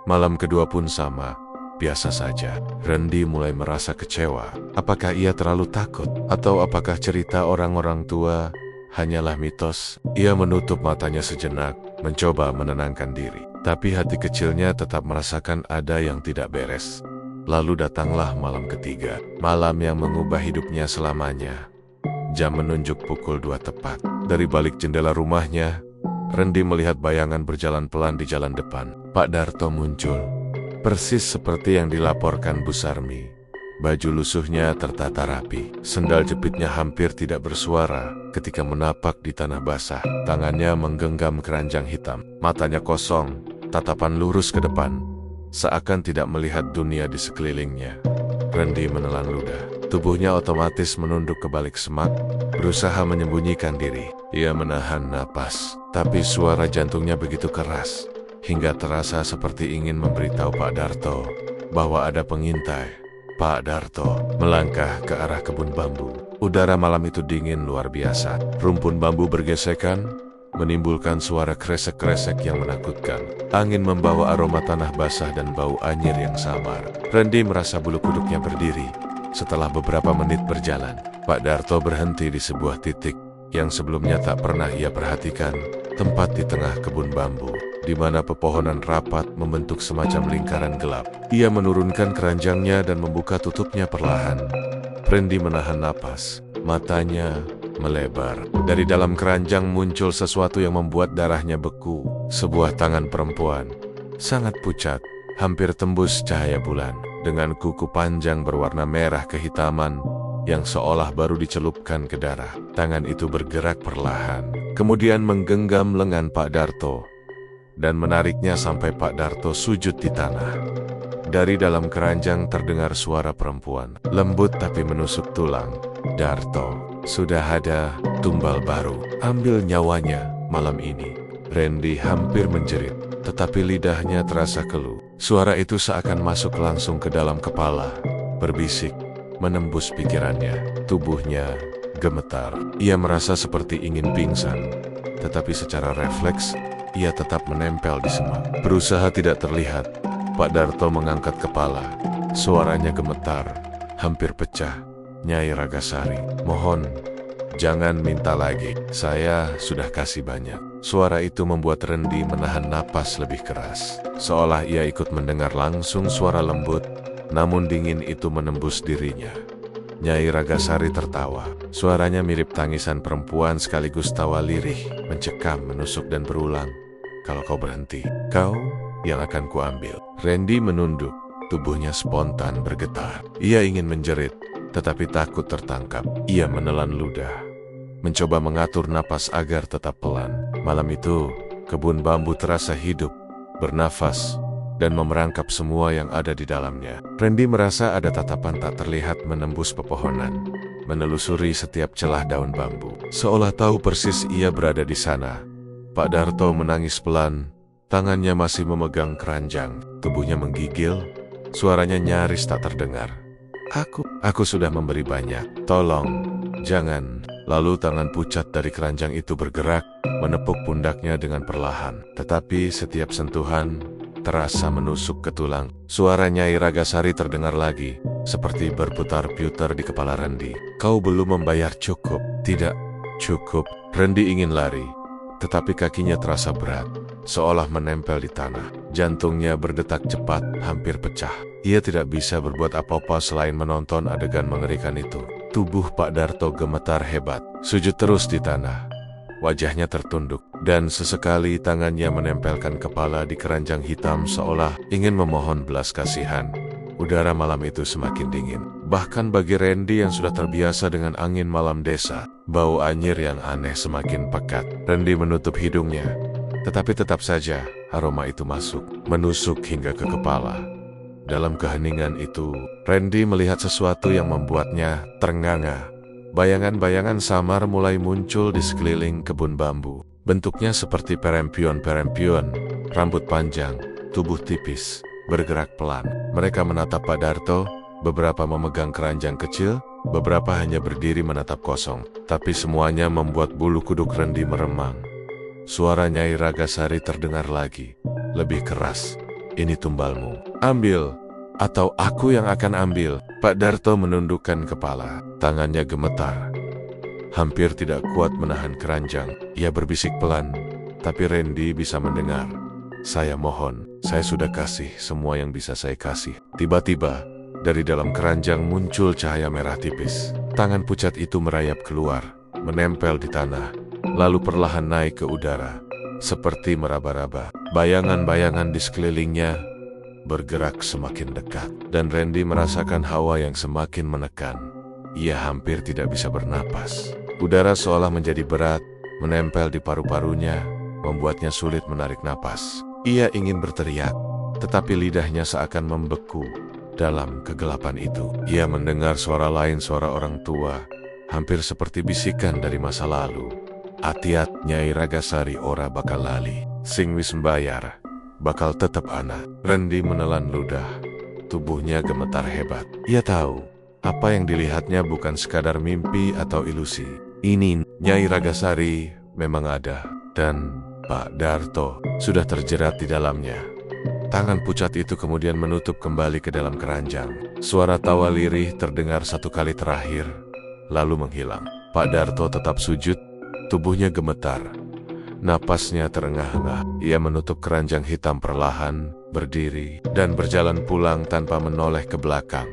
Malam kedua pun sama, biasa saja. Rendi mulai merasa kecewa. Apakah ia terlalu takut? Atau apakah cerita orang-orang tua hanyalah mitos? Ia menutup matanya sejenak, mencoba menenangkan diri. Tapi hati kecilnya tetap merasakan ada yang tidak beres. Lalu datanglah malam ketiga. Malam yang mengubah hidupnya selamanya. Jam menunjuk pukul 2 tepat. Dari balik jendela rumahnya, Rendi melihat bayangan berjalan pelan di jalan depan. Pak Darto muncul. Persis seperti yang dilaporkan Bu Sarmi. Baju lusuhnya tertata rapi. Sendal jepitnya hampir tidak bersuara ketika menapak di tanah basah. Tangannya menggenggam keranjang hitam. Matanya kosong, tatapan lurus ke depan, seakan tidak melihat dunia di sekelilingnya. Rendi menelan ludah. Tubuhnya otomatis menunduk ke balik semak, berusaha menyembunyikan diri. Ia menahan napas, tapi suara jantungnya begitu keras, hingga terasa seperti ingin memberitahu Pak Darto bahwa ada pengintai. Pak Darto melangkah ke arah kebun bambu. Udara malam itu dingin luar biasa. Rumpun bambu bergesekan, menimbulkan suara kresek-kresek yang menakutkan. Angin membawa aroma tanah basah dan bau anyir yang samar. Rendi merasa bulu kuduknya berdiri. Setelah beberapa menit berjalan, Pak Darto berhenti di sebuah titik yang sebelumnya tak pernah ia perhatikan. Tempat di tengah kebun bambu, di mana pepohonan rapat membentuk semacam lingkaran gelap. Ia menurunkan keranjangnya dan membuka tutupnya perlahan. Rendi menahan napas, matanya melebar. Dari dalam keranjang muncul sesuatu yang membuat darahnya beku. Sebuah tangan perempuan, sangat pucat, hampir tembus cahaya bulan, dengan kuku panjang berwarna merah kehitaman yang seolah baru dicelupkan ke darah. Tangan itu bergerak perlahan, kemudian menggenggam lengan Pak Darto dan menariknya sampai Pak Darto sujud di tanah. Dari dalam keranjang terdengar suara perempuan, lembut tapi menusuk tulang. "Darto, sudah ada tumbal baru. Ambil nyawanya malam ini." Rendi hampir menjerit, tetapi lidahnya terasa keluh. Suara itu seakan masuk langsung ke dalam kepala, berbisik, menembus pikirannya. Tubuhnya gemetar. Ia merasa seperti ingin pingsan, tetapi secara refleks, ia tetap menempel di semak. Berusaha tidak terlihat, Pak Darto mengangkat kepala. Suaranya gemetar, hampir pecah. "Nyai Ragasari, mohon, jangan minta lagi. Saya sudah kasih banyak." Suara itu membuat Rendi menahan napas lebih keras. Seolah ia ikut mendengar langsung suara lembut, namun dingin itu menembus dirinya. Nyai Ragasari tertawa. Suaranya mirip tangisan perempuan sekaligus tawa lirih, mencekam, menusuk dan berulang. "Kalau kau berhenti, kau yang akan kuambil." Rendi menunduk, tubuhnya spontan bergetar. Ia ingin menjerit, tetapi takut tertangkap. Ia menelan ludah, mencoba mengatur napas agar tetap pelan. Malam itu, kebun bambu terasa hidup, bernafas, dan memerangkap semua yang ada di dalamnya. Rendi merasa ada tatapan tak terlihat menembus pepohonan, menelusuri setiap celah daun bambu. Seolah tahu persis ia berada di sana. Pak Darto menangis pelan, tangannya masih memegang keranjang, tubuhnya menggigil, suaranya nyaris tak terdengar. Aku sudah memberi banyak. Tolong, jangan." Lalu tangan pucat dari keranjang itu bergerak, menepuk pundaknya dengan perlahan. Tetapi setiap sentuhan terasa menusuk ke tulang. Suara Nyai Ragasari terdengar lagi, seperti berputar-putar di kepala Rendi. "Kau belum membayar cukup." "Tidak cukup." Rendi ingin lari, tetapi kakinya terasa berat, seolah menempel di tanah. Jantungnya berdetak cepat, hampir pecah. Ia tidak bisa berbuat apa-apa selain menonton adegan mengerikan itu. Tubuh Pak Darto gemetar hebat, sujud terus di tanah. Wajahnya tertunduk, dan sesekali tangannya menempelkan kepala di keranjang hitam seolah ingin memohon belas kasihan. Udara malam itu semakin dingin. Bahkan bagi Rendi yang sudah terbiasa dengan angin malam desa, bau anyir yang aneh semakin pekat. Rendi menutup hidungnya, tetapi tetap saja aroma itu masuk, menusuk hingga ke kepala. Dalam keheningan itu, Rendi melihat sesuatu yang membuatnya ternganga. Bayangan-bayangan samar mulai muncul di sekeliling kebun bambu. Bentuknya seperti perempuan-perempuan, rambut panjang, tubuh tipis, bergerak pelan. Mereka menatap Pak Darto, beberapa memegang keranjang kecil, beberapa hanya berdiri menatap kosong. Tapi semuanya membuat bulu kuduk Rendi meremang. Suara Nyai Ragasari terdengar lagi, lebih keras. Ini tumbalmu. Ambil, atau aku yang akan ambil. Pak Darto menundukkan kepala, tangannya gemetar. Hampir tidak kuat menahan keranjang. Ia berbisik pelan, tapi Rendi bisa mendengar. Saya mohon, saya sudah kasih semua yang bisa saya kasih. Tiba-tiba, dari dalam keranjang muncul cahaya merah tipis. Tangan pucat itu merayap keluar, menempel di tanah, lalu perlahan naik ke udara, seperti meraba-raba. Bayangan-bayangan di sekelilingnya bergerak semakin dekat, dan Rendi merasakan hawa yang semakin menekan. Ia hampir tidak bisa bernapas. Udara seolah menjadi berat, menempel di paru-parunya, membuatnya sulit menarik napas. Ia ingin berteriak, tetapi lidahnya seakan membeku dalam kegelapan itu. Ia mendengar suara lain, suara orang tua, hampir seperti bisikan dari masa lalu. Atiat Nyai Ragasari ora bakal lali, sing wis mbayar bakal tetap ana. Rendi menelan ludah, tubuhnya gemetar hebat. Ia tahu, apa yang dilihatnya bukan sekadar mimpi atau ilusi. Ini Nyai Ragasari memang ada, dan Pak Darto sudah terjerat di dalamnya. Tangan pucat itu kemudian menutup kembali ke dalam keranjang. Suara tawa lirih terdengar satu kali terakhir, lalu menghilang. Pak Darto tetap sujud, tubuhnya gemetar. Napasnya terengah-engah. Ia menutup keranjang hitam perlahan, berdiri, dan berjalan pulang tanpa menoleh ke belakang.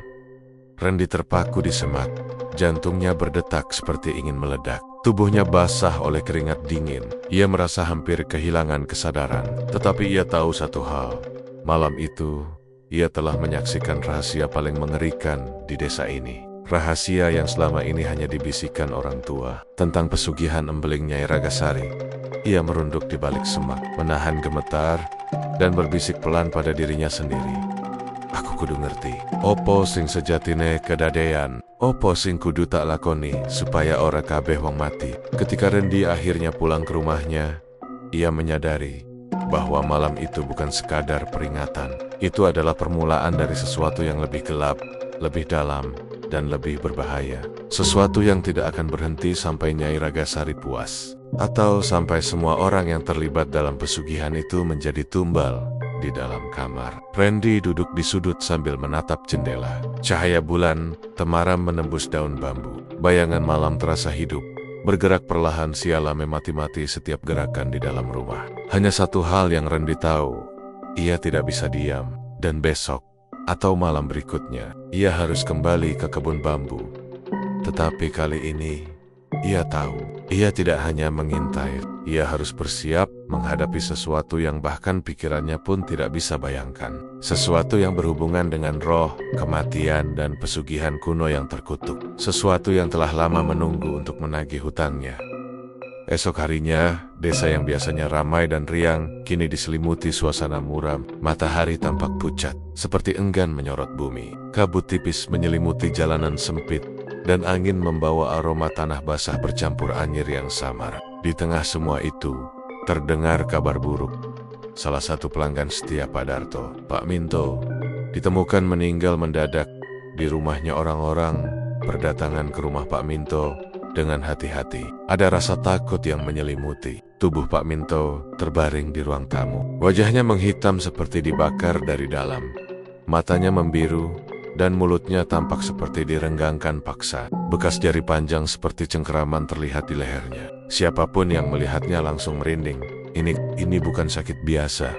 Rendi terpaku di semak. Jantungnya berdetak seperti ingin meledak. Tubuhnya basah oleh keringat dingin. Ia merasa hampir kehilangan kesadaran. Tetapi ia tahu satu hal. Malam itu, ia telah menyaksikan rahasia paling mengerikan di desa ini. Rahasia yang selama ini hanya dibisikkan orang tua. Tentang pesugihan embeling Nyai Ragasari. Ia merunduk di balik semak, menahan gemetar, dan berbisik pelan pada dirinya sendiri. Aku kudu ngerti. Opo sing sejatine kedadean. Opo sing kudu tak lakoni supaya ora kabeh wong mati. Ketika Rendi akhirnya pulang ke rumahnya, ia menyadari bahwa malam itu bukan sekadar peringatan. Itu adalah permulaan dari sesuatu yang lebih gelap, lebih dalam, dan lebih berbahaya. Sesuatu yang tidak akan berhenti sampai Nyai Ragasari puas. Atau sampai semua orang yang terlibat dalam pesugihan itu menjadi tumbal di dalam kamar. Rendi duduk di sudut sambil menatap jendela. Cahaya bulan temaram menembus daun bambu. Bayangan malam terasa hidup, bergerak perlahan siala memati-mati setiap gerakan di dalam rumah. Hanya satu hal yang Rendi tahu, ia tidak bisa diam, dan besok atau malam berikutnya, ia harus kembali ke kebun bambu. Tetapi kali ini, ia tahu, ia tidak hanya mengintai, ia harus bersiap menghadapi sesuatu yang bahkan pikirannya pun tidak bisa bayangkan. Sesuatu yang berhubungan dengan roh, kematian, dan pesugihan kuno yang terkutuk. Sesuatu yang telah lama menunggu untuk menagih hutangnya. Esok harinya, desa yang biasanya ramai dan riang, kini diselimuti suasana muram. Matahari tampak pucat, seperti enggan menyorot bumi. Kabut tipis menyelimuti jalanan sempit, dan angin membawa aroma tanah basah bercampur anyir yang samar. Di tengah semua itu, terdengar kabar buruk. Salah satu pelanggan setia Pak Darto, Pak Minto, ditemukan meninggal mendadak. Di rumahnya orang-orang berdatangan ke rumah Pak Minto dengan hati-hati. Ada rasa takut yang menyelimuti. Tubuh Pak Minto terbaring di ruang tamu. Wajahnya menghitam seperti dibakar dari dalam. Matanya membiru, dan mulutnya tampak seperti direnggangkan paksa. Bekas jari panjang seperti cengkeraman terlihat di lehernya. Siapapun yang melihatnya langsung merinding. Ini bukan sakit biasa,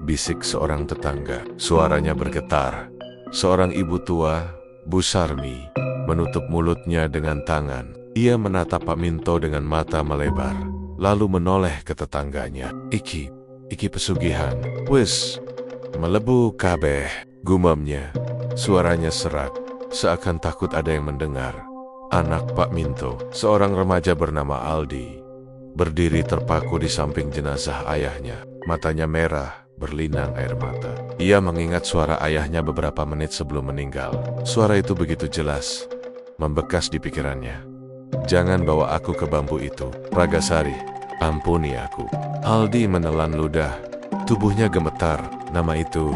bisik seorang tetangga. Suaranya bergetar. Seorang ibu tua, Bu Sarmi, menutup mulutnya dengan tangan. Ia menatap Pak Minto dengan mata melebar, lalu menoleh ke tetangganya. Iki pesugihan. Wis, melebu kabeh, gumamnya. Suaranya serak, seakan takut ada yang mendengar. Anak Pak Minto, seorang remaja bernama Aldi, berdiri terpaku di samping jenazah ayahnya. Matanya merah, berlinang air mata. Ia mengingat suara ayahnya beberapa menit sebelum meninggal. Suara itu begitu jelas, membekas di pikirannya. Jangan bawa aku ke bambu itu. Ragasari, ampuni aku. Aldi menelan ludah. Tubuhnya gemetar. Nama itu,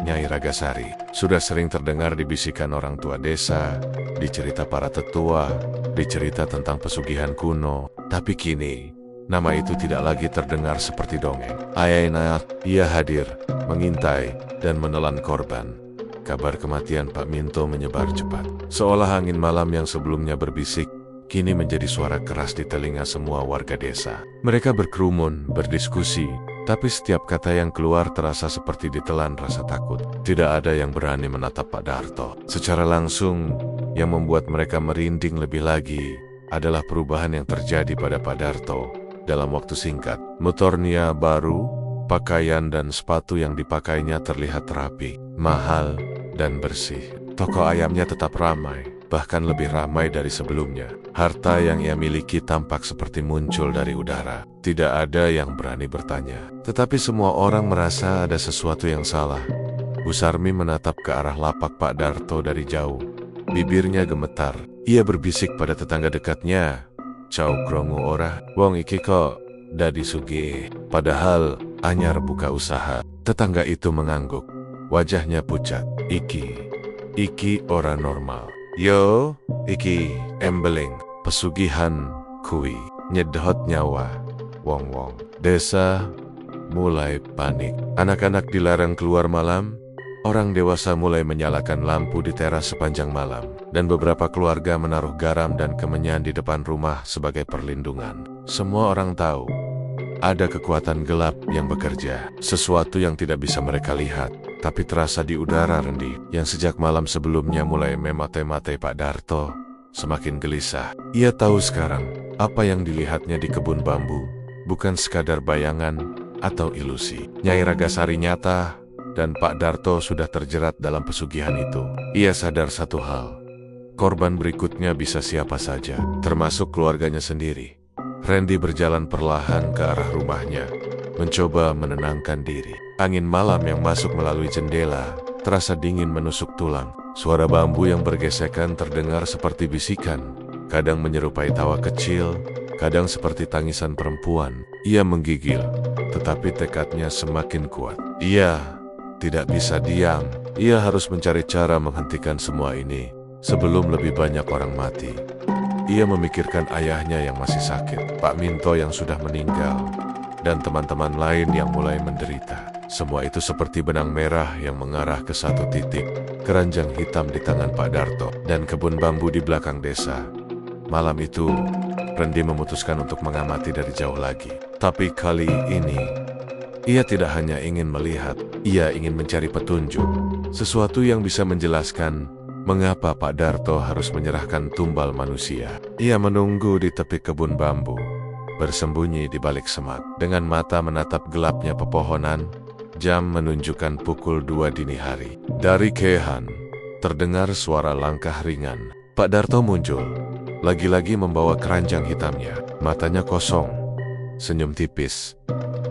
Nyai Ragasari, sudah sering terdengar di bisikan orang tua desa, di cerita para tetua, di cerita tentang pesugihan kuno. Tapi kini, nama itu tidak lagi terdengar seperti dongeng. Ayaina, ia hadir, mengintai, dan menelan korban. Kabar kematian Pak Minto menyebar cepat. Seolah angin malam yang sebelumnya berbisik, kini menjadi suara keras di telinga semua warga desa. Mereka berkerumun, berdiskusi, tapi setiap kata yang keluar terasa seperti ditelan rasa takut. Tidak ada yang berani menatap Pak Darto. Secara langsung, yang membuat mereka merinding lebih lagi adalah perubahan yang terjadi pada Pak Darto dalam waktu singkat. Motornya baru, pakaian dan sepatu yang dipakainya terlihat rapi, mahal, dan bersih. Toko ayamnya tetap ramai, bahkan lebih ramai dari sebelumnya. Harta yang ia miliki tampak seperti muncul dari udara. Tidak ada yang berani bertanya. Tetapi semua orang merasa ada sesuatu yang salah. Bu Sarmi menatap ke arah lapak Pak Darto dari jauh. Bibirnya gemetar. Ia berbisik pada tetangga dekatnya. Cau krongu ora, wong iki kok dadi sugih. Padahal anyar buka usaha. Tetangga itu mengangguk. Wajahnya pucat. Iki ora normal. Yo, iki embeling, pesugihan kui, nyedot nyawa, wong-wong. Desa mulai panik. Anak-anak dilarang keluar malam, orang dewasa mulai menyalakan lampu di teras sepanjang malam, dan beberapa keluarga menaruh garam dan kemenyan di depan rumah sebagai perlindungan. Semua orang tahu, ada kekuatan gelap yang bekerja, sesuatu yang tidak bisa mereka lihat, tapi terasa di udara Rendi, yang sejak malam sebelumnya mulai memate-mate Pak Darto, semakin gelisah. Ia tahu sekarang, apa yang dilihatnya di kebun bambu, bukan sekadar bayangan atau ilusi. Nyai Ragasari nyata, dan Pak Darto sudah terjerat dalam pesugihan itu. Ia sadar satu hal, korban berikutnya bisa siapa saja, termasuk keluarganya sendiri. Randy berjalan perlahan ke arah rumahnya, mencoba menenangkan diri. Angin malam yang masuk melalui jendela terasa dingin menusuk tulang. Suara bambu yang bergesekan terdengar seperti bisikan, kadang menyerupai tawa kecil, kadang seperti tangisan perempuan. Ia menggigil, tetapi tekadnya semakin kuat. Ia tidak bisa diam. Ia harus mencari cara menghentikan semua ini sebelum lebih banyak orang mati. Ia memikirkan ayahnya yang masih sakit, Pak Minto yang sudah meninggal, dan teman-teman lain yang mulai menderita. Semua itu seperti benang merah yang mengarah ke satu titik, keranjang hitam di tangan Pak Darto, dan kebun bambu di belakang desa. Malam itu, Randy memutuskan untuk mengamati dari jauh lagi. Tapi kali ini, ia tidak hanya ingin melihat, ia ingin mencari petunjuk. Sesuatu yang bisa menjelaskan mengapa Pak Darto harus menyerahkan tumbal manusia. Ia menunggu di tepi kebun bambu, bersembunyi di balik semak. Dengan mata menatap gelapnya pepohonan, jam menunjukkan pukul 2 dini hari. Dari kehan, terdengar suara langkah ringan. Pak Darto muncul, lagi-lagi membawa keranjang hitamnya. Matanya kosong, senyum tipis,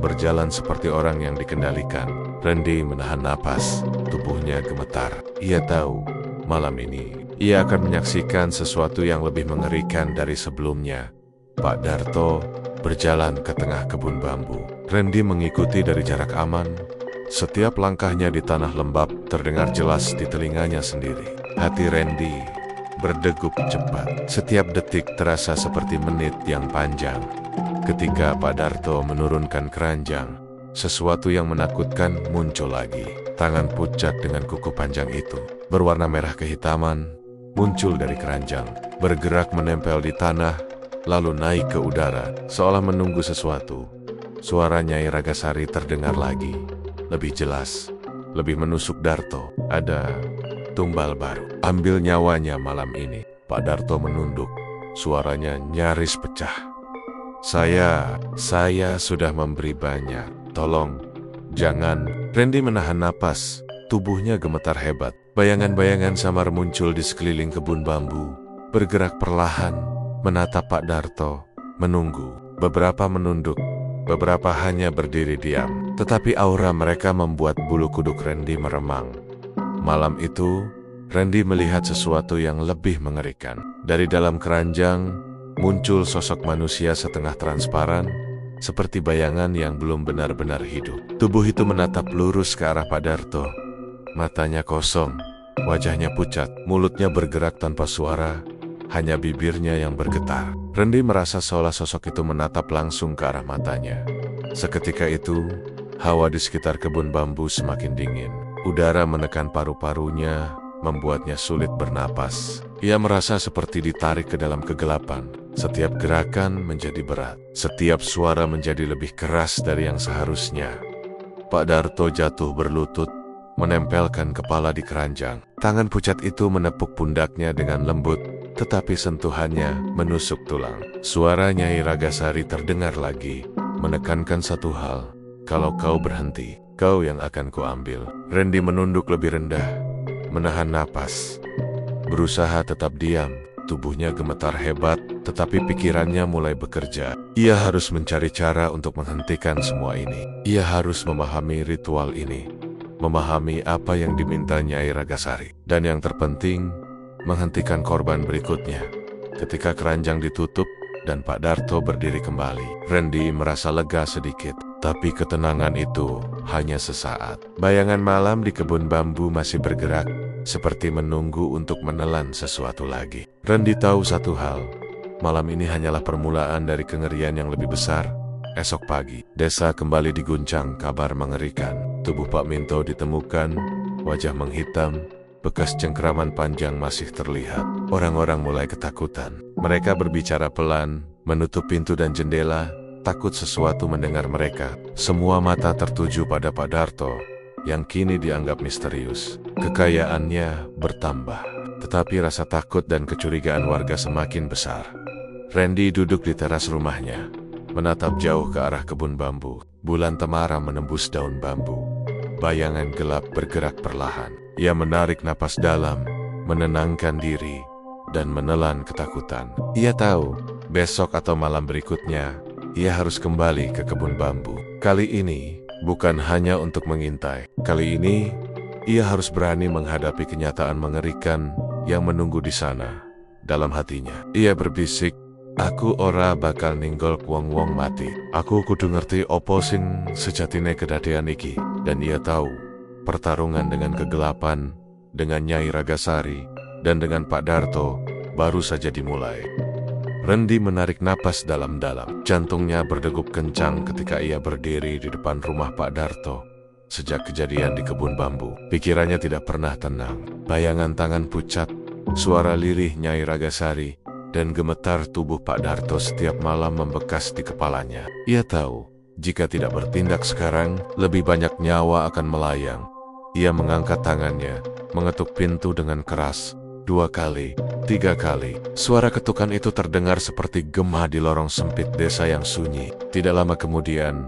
berjalan seperti orang yang dikendalikan. Randy menahan napas, tubuhnya gemetar. Ia tahu, malam ini, ia akan menyaksikan sesuatu yang lebih mengerikan dari sebelumnya. Pak Darto berjalan ke tengah kebun bambu. Randy mengikuti dari jarak aman. Setiap langkahnya di tanah lembab terdengar jelas di telinganya sendiri. Hati Randy berdegup cepat. Setiap detik terasa seperti menit yang panjang. Ketika Pak Darto menurunkan keranjang, sesuatu yang menakutkan muncul lagi. Tangan pucat dengan kuku panjang itu, berwarna merah kehitaman, muncul dari keranjang, bergerak menempel di tanah, lalu naik ke udara, seolah menunggu sesuatu. Suara Nyai Ragasari terdengar lagi, lebih jelas, lebih menusuk Darto. Ada tumbal baru. Ambil nyawanya malam ini. Pak Darto menunduk, suaranya nyaris pecah. Saya sudah memberi banyak. Tolong, jangan. Randy menahan napas, tubuhnya gemetar hebat. Bayangan-bayangan samar muncul di sekeliling kebun bambu, bergerak perlahan, menatap Pak Darto, menunggu. Beberapa menunduk, beberapa hanya berdiri diam. Tetapi aura mereka membuat bulu kuduk Randy meremang. Malam itu, Randy melihat sesuatu yang lebih mengerikan. Dari dalam keranjang, muncul sosok manusia setengah transparan, seperti bayangan yang belum benar-benar hidup. Tubuh itu menatap lurus ke arah Pak Darto. Matanya kosong, wajahnya pucat, mulutnya bergerak tanpa suara, hanya bibirnya yang bergetar. Randy merasa seolah sosok itu menatap langsung ke arah matanya. Seketika itu, hawa di sekitar kebun bambu semakin dingin. Udara menekan paru-parunya, membuatnya sulit bernapas. Ia merasa seperti ditarik ke dalam kegelapan. Setiap gerakan menjadi berat. Setiap suara menjadi lebih keras dari yang seharusnya. Pak Darto jatuh berlutut, menempelkan kepala di keranjang. Tangan pucat itu menepuk pundaknya dengan lembut, tetapi sentuhannya menusuk tulang. Suara Nyai Ragasari terdengar lagi, menekankan satu hal. Kalau kau berhenti, kau yang akan kuambil. Randy menunduk lebih rendah, menahan napas. Berusaha tetap diam, tubuhnya gemetar hebat, tetapi pikirannya mulai bekerja. Ia harus mencari cara untuk menghentikan semua ini. Ia harus memahami ritual ini, memahami apa yang diminta Nyai Ragasari. Dan yang terpenting, menghentikan korban berikutnya. Ketika keranjang ditutup dan Pak Darto berdiri kembali, Randy merasa lega sedikit. Tapi ketenangan itu hanya sesaat. Bayangan malam di kebun bambu masih bergerak, seperti menunggu untuk menelan sesuatu lagi. Randy tahu satu hal, malam ini hanyalah permulaan dari kengerian yang lebih besar. Esok pagi, desa kembali diguncang kabar mengerikan. Tubuh Pak Minto ditemukan, wajah menghitam, bekas cengkeraman panjang masih terlihat. Orang-orang mulai ketakutan. Mereka berbicara pelan, menutup pintu dan jendela, takut sesuatu mendengar mereka. Semua mata tertuju pada Pak Darto, yang kini dianggap misterius. Kekayaannya bertambah, tetapi rasa takut dan kecurigaan warga semakin besar. Randy duduk di teras rumahnya, menatap jauh ke arah kebun bambu. Bulan temaram menembus daun bambu. Bayangan gelap bergerak perlahan. Ia menarik napas dalam, menenangkan diri, dan menelan ketakutan. Ia tahu, besok atau malam berikutnya, ia harus kembali ke kebun bambu. Kali ini, bukan hanya untuk mengintai. Kali ini, ia harus berani menghadapi kenyataan mengerikan yang menunggu di sana. Dalam hatinya, ia berbisik, aku ora bakal ninggol wong-wong mati. Aku kudu ngerti opo sing sejatine kedadean iki. Dan ia tahu, pertarungan dengan kegelapan, dengan Nyai Ragasari, dan dengan Pak Darto, baru saja dimulai. Randy menarik napas dalam-dalam. Jantungnya berdegup kencang ketika ia berdiri di depan rumah Pak Darto. Sejak kejadian di kebun bambu, pikirannya tidak pernah tenang. Bayangan tangan pucat, suara lirih Nyai Ragasari, dan gemetar tubuh Pak Darto setiap malam membekas di kepalanya. Ia tahu, jika tidak bertindak sekarang, lebih banyak nyawa akan melayang. Ia mengangkat tangannya, mengetuk pintu dengan keras. 2 kali, 3 kali. Suara ketukan itu terdengar seperti gema di lorong sempit desa yang sunyi. Tidak lama kemudian,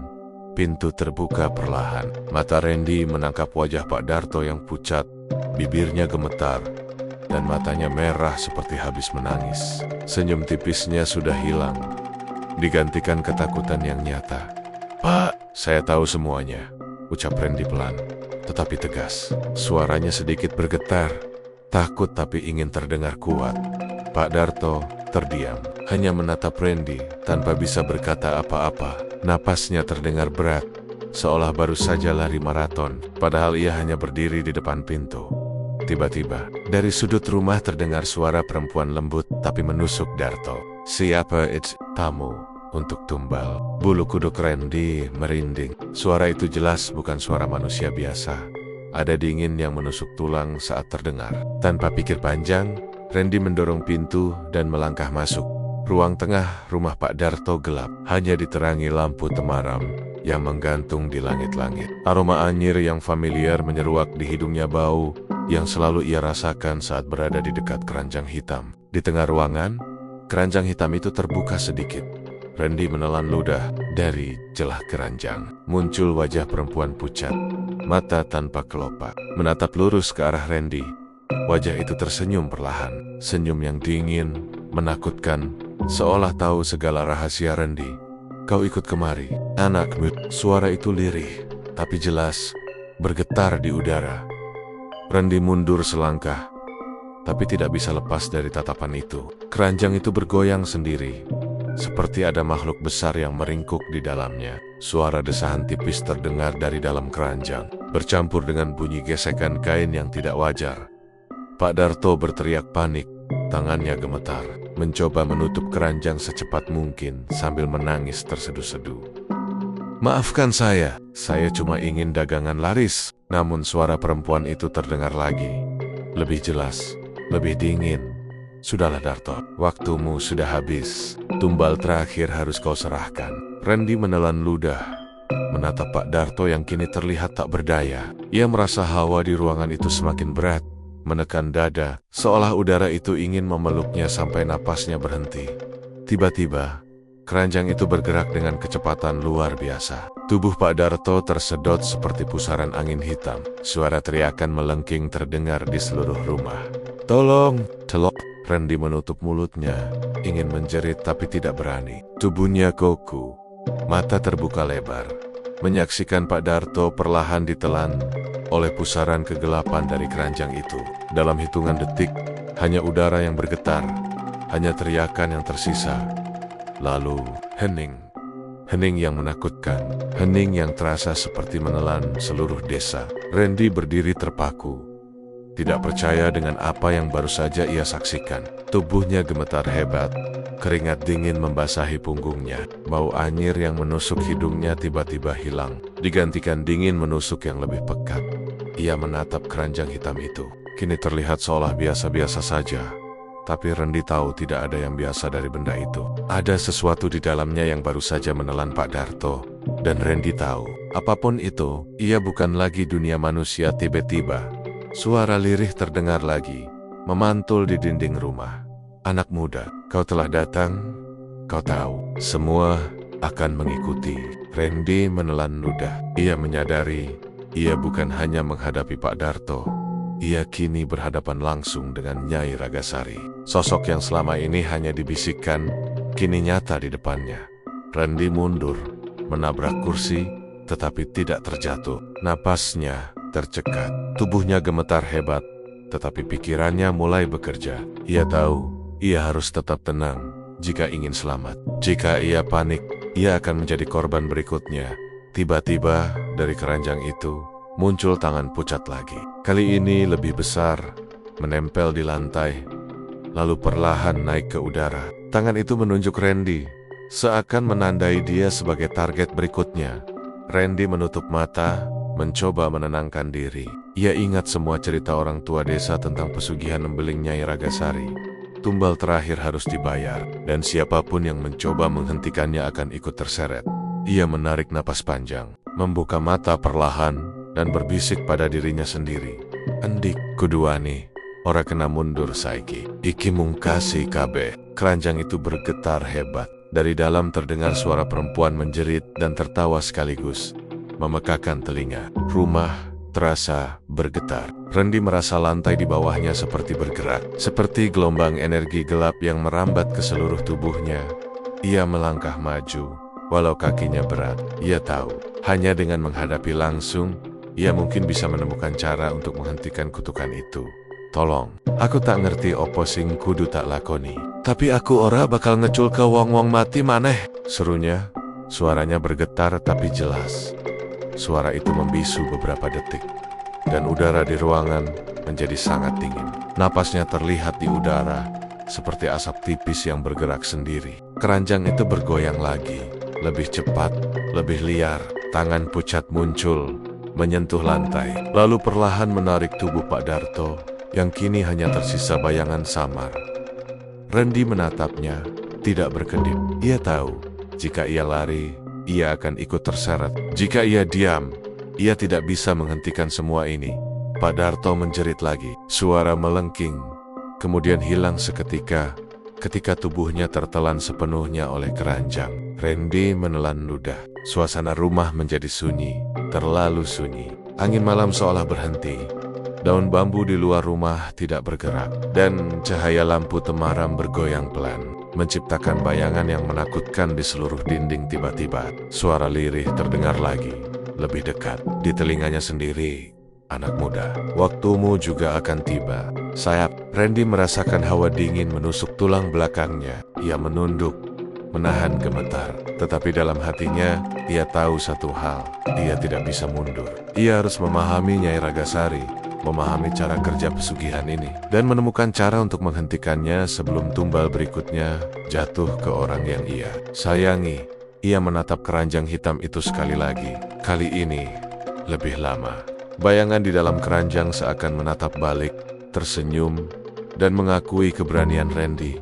pintu terbuka perlahan. Mata Randy menangkap wajah Pak Darto yang pucat, bibirnya gemetar, dan matanya merah seperti habis menangis. Senyum tipisnya sudah hilang, digantikan ketakutan yang nyata. "Pak, saya tahu semuanya," ucap Randy pelan, tetapi tegas. Suaranya sedikit bergetar, takut tapi ingin terdengar kuat. Pak Darto terdiam, hanya menatap Randy tanpa bisa berkata apa-apa. Napasnya terdengar berat, seolah baru saja lari maraton, padahal ia hanya berdiri di depan pintu. Tiba-tiba, dari sudut rumah terdengar suara perempuan lembut tapi menusuk Darto. "Siapa itu? Tamu untuk tumbal." Bulu kuduk Randy merinding. Suara itu jelas bukan suara manusia biasa. Ada dingin yang menusuk tulang saat terdengar. Tanpa pikir panjang, Randy mendorong pintu dan melangkah masuk. Ruang tengah rumah Pak Darto gelap, hanya diterangi lampu temaram yang menggantung di langit-langit. Aroma anyir yang familiar menyeruak di hidungnya, bau yang selalu ia rasakan saat berada di dekat keranjang hitam. Di tengah ruangan, keranjang hitam itu terbuka sedikit. Randy menelan ludah dari celah keranjang. Muncul wajah perempuan pucat, mata tanpa kelopak, menatap lurus ke arah Randy. Wajah itu tersenyum perlahan, senyum yang dingin, menakutkan, seolah tahu segala rahasia Randy. "Kau ikut kemari, anakmu." Suara itu lirih, tapi jelas, bergetar di udara. Randy mundur selangkah, tapi tidak bisa lepas dari tatapan itu. Keranjang itu bergoyang sendiri, seperti ada makhluk besar yang meringkuk di dalamnya. Suara desahan tipis terdengar dari dalam keranjang, bercampur dengan bunyi gesekan kain yang tidak wajar. Pak Darto berteriak panik, tangannya gemetar, mencoba menutup keranjang secepat mungkin sambil menangis terseduh-seduh. "Maafkan saya cuma ingin dagangan laris." Namun suara perempuan itu terdengar lagi, lebih jelas, lebih dingin. "Sudahlah Darto, waktumu sudah habis. Tumbal terakhir harus kau serahkan." Randy menelan ludah, menatap Pak Darto yang kini terlihat tak berdaya. Ia merasa hawa di ruangan itu semakin berat, menekan dada, seolah udara itu ingin memeluknya sampai napasnya berhenti. Tiba-tiba, keranjang itu bergerak dengan kecepatan luar biasa. Tubuh Pak Darto tersedot seperti pusaran angin hitam. Suara teriakan melengking terdengar di seluruh rumah. "Tolong!" Celok. Randy menutup mulutnya, ingin menjerit tapi tidak berani. Tubuhnya kaku, mata terbuka lebar, menyaksikan Pak Darto perlahan ditelan oleh pusaran kegelapan dari keranjang itu. Dalam hitungan detik, hanya udara yang bergetar, hanya teriakan yang tersisa. Lalu, hening. Hening yang menakutkan, hening yang terasa seperti menelan seluruh desa. Randy berdiri terpaku, tidak percaya dengan apa yang baru saja ia saksikan. Tubuhnya gemetar hebat, keringat dingin membasahi punggungnya. Bau anyir yang menusuk hidungnya tiba-tiba hilang, digantikan dingin menusuk yang lebih pekat. Ia menatap keranjang hitam itu, kini terlihat seolah biasa-biasa saja. Tapi Randy tahu tidak ada yang biasa dari benda itu. Ada sesuatu di dalamnya yang baru saja menelan Pak Darto. Dan Randy tahu, apapun itu, ia bukan lagi dunia manusia. Tiba-tiba, suara lirih terdengar lagi, memantul di dinding rumah. "Anak muda, kau telah datang. Kau tahu, semua akan mengikuti." Randy menelan ludah. Ia menyadari, ia bukan hanya menghadapi Pak Darto. Ia kini berhadapan langsung dengan Nyai Ragasari. Sosok yang selama ini hanya dibisikkan, kini nyata di depannya. Randy mundur, menabrak kursi, tetapi tidak terjatuh. Napasnya tercekat, tubuhnya gemetar hebat, tetapi pikirannya mulai bekerja. Ia tahu, ia harus tetap tenang jika ingin selamat. Jika ia panik, ia akan menjadi korban berikutnya. Tiba-tiba, dari keranjang itu, muncul tangan pucat lagi. Kali ini lebih besar, menempel di lantai, lalu perlahan naik ke udara. Tangan itu menunjuk Randy, seakan menandai dia sebagai target berikutnya. Randy menutup mata, mencoba menenangkan diri. Ia ingat semua cerita orang tua desa tentang pesugihan embeling Nyai Ragasari. Tumbal terakhir harus dibayar, dan siapapun yang mencoba menghentikannya akan ikut terseret. Ia menarik napas panjang, membuka mata perlahan, dan berbisik pada dirinya sendiri. "Endik, kuduani, ora kena mundur saiki. Iki mungkasi kabeh." Keranjang itu bergetar hebat. Dari dalam terdengar suara perempuan menjerit dan tertawa sekaligus, memekakan telinga. Rumah terasa bergetar. Randy merasa lantai di bawahnya seperti bergerak, seperti gelombang energi gelap yang merambat ke seluruh tubuhnya. Ia melangkah maju, walau kakinya berat. Ia tahu, hanya dengan menghadapi langsung, ia mungkin bisa menemukan cara untuk menghentikan kutukan itu. "Tolong, aku tak ngerti opo sing kudu tak lakoni. Tapi aku ora bakal ngecul ke wong-wong mati maneh," serunya. Suaranya bergetar tapi jelas. Suara itu membisu beberapa detik, dan udara di ruangan menjadi sangat dingin. Napasnya terlihat di udara, seperti asap tipis yang bergerak sendiri. Keranjang itu bergoyang lagi, lebih cepat, lebih liar. Tangan pucat muncul, menyentuh lantai, lalu perlahan menarik tubuh Pak Darto, yang kini hanya tersisa bayangan samar. Randy menatapnya, tidak berkedip. Ia tahu, jika ia lari, ia akan ikut terseret. Jika ia diam, ia tidak bisa menghentikan semua ini. Pak Darto menjerit lagi. Suara melengking, kemudian hilang seketika, ketika tubuhnya tertelan sepenuhnya oleh keranjang. Randy menelan ludah. Suasana rumah menjadi sunyi, terlalu sunyi. Angin malam seolah berhenti. Daun bambu di luar rumah tidak bergerak, dan cahaya lampu temaram bergoyang pelan, menciptakan bayangan yang menakutkan di seluruh dinding. Tiba-tiba, suara lirih terdengar lagi, lebih dekat, di telinganya sendiri. anak muda. Waktumu juga akan tiba. Sayap. Randy merasakan hawa dingin menusuk tulang belakangnya. Ia menunduk, menahan gemetar. Tetapi dalam hatinya, ia tahu satu hal. Ia tidak bisa mundur. Ia harus memahami Nyai Ragasari, memahami cara kerja pesugihan ini, dan menemukan cara untuk menghentikannya sebelum tumbal berikutnya jatuh ke orang yang ia sayangi. Ia menatap keranjang hitam itu sekali lagi. Kali ini, lebih lama. Bayangan di dalam keranjang seakan menatap balik, tersenyum, dan mengakui keberanian Randy.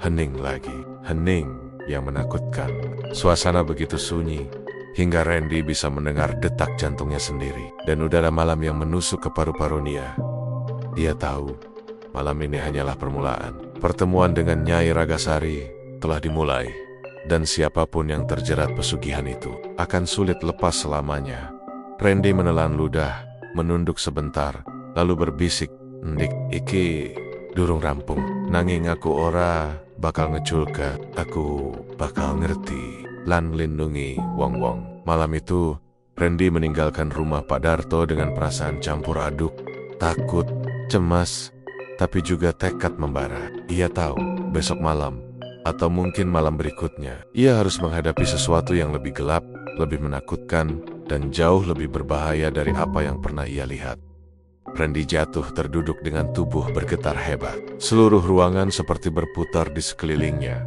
Hening lagi. Hening yang menakutkan. Suasana begitu sunyi, hingga Randy bisa mendengar detak jantungnya sendiri. Dan udara malam yang menusuk ke paru-parunya. Ia tahu, malam ini hanyalah permulaan. Pertemuan dengan Nyai Ragasari telah dimulai. Dan siapapun yang terjerat pesugihan itu akan sulit lepas selamanya. Randy menelan ludah, menunduk sebentar, lalu berbisik, "Ndik, iki durung rampung. Nanging aku ora bakal ngeculka. Aku bakal ngerti lan lindungi wong-wong." Malam itu, Randy meninggalkan rumah Pak Darto dengan perasaan campur aduk, takut, cemas, tapi juga tekad membara. Ia tahu, besok malam, atau mungkin malam berikutnya, ia harus menghadapi sesuatu yang lebih gelap, lebih menakutkan, dan jauh lebih berbahaya dari apa yang pernah ia lihat. Randy jatuh terduduk dengan tubuh bergetar hebat. Seluruh ruangan seperti berputar di sekelilingnya,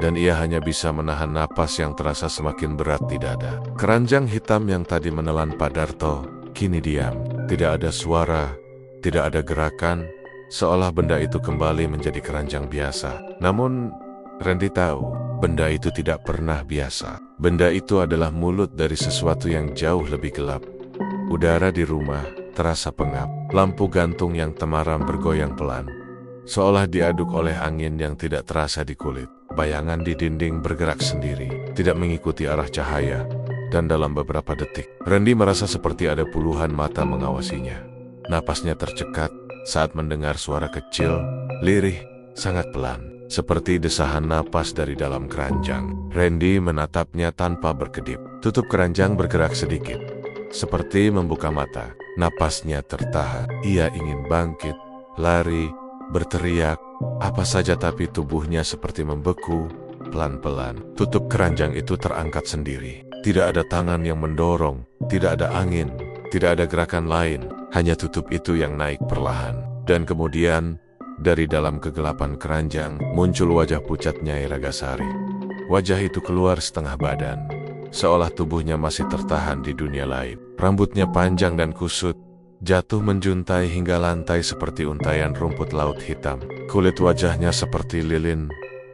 dan ia hanya bisa menahan napas yang terasa semakin berat di dada. Keranjang hitam yang tadi menelan Pak Darto, kini diam. Tidak ada suara, tidak ada gerakan, seolah benda itu kembali menjadi keranjang biasa. Namun, Randy tahu, benda itu tidak pernah biasa. Benda itu adalah mulut dari sesuatu yang jauh lebih gelap. Udara di rumah terasa pengap. Lampu gantung yang temaram bergoyang pelan, seolah diaduk oleh angin yang tidak terasa di kulit. Bayangan di dinding bergerak sendiri, tidak mengikuti arah cahaya. Dan dalam beberapa detik, Randy merasa seperti ada puluhan mata mengawasinya. Napasnya tercekat saat mendengar suara kecil, lirih, sangat pelan. Seperti desahan napas dari dalam keranjang. Randy menatapnya tanpa berkedip. Tutup keranjang bergerak sedikit, seperti membuka mata. Napasnya tertahan. Ia ingin bangkit, lari, berteriak, apa saja, tapi tubuhnya seperti membeku. Pelan-pelan, tutup keranjang itu terangkat sendiri. Tidak ada tangan yang mendorong, tidak ada angin, tidak ada gerakan lain. Hanya tutup itu yang naik perlahan. Dan kemudian, dari dalam kegelapan keranjang, muncul wajah pucat Nyai Ragasari. Wajah itu keluar setengah badan, seolah tubuhnya masih tertahan di dunia lain. Rambutnya panjang dan kusut, jatuh menjuntai hingga lantai seperti untaian rumput laut hitam. Kulit wajahnya seperti lilin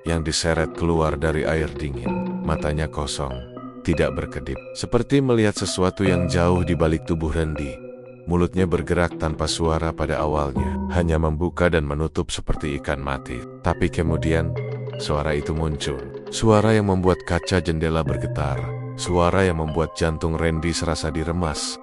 yang diseret keluar dari air dingin. Matanya kosong, tidak berkedip, seperti melihat sesuatu yang jauh di balik tubuh Randy. Mulutnya bergerak tanpa suara pada awalnya, hanya membuka dan menutup seperti ikan mati. Tapi kemudian, suara itu muncul. Suara yang membuat kaca jendela bergetar. Suara yang membuat jantung Randy serasa diremas.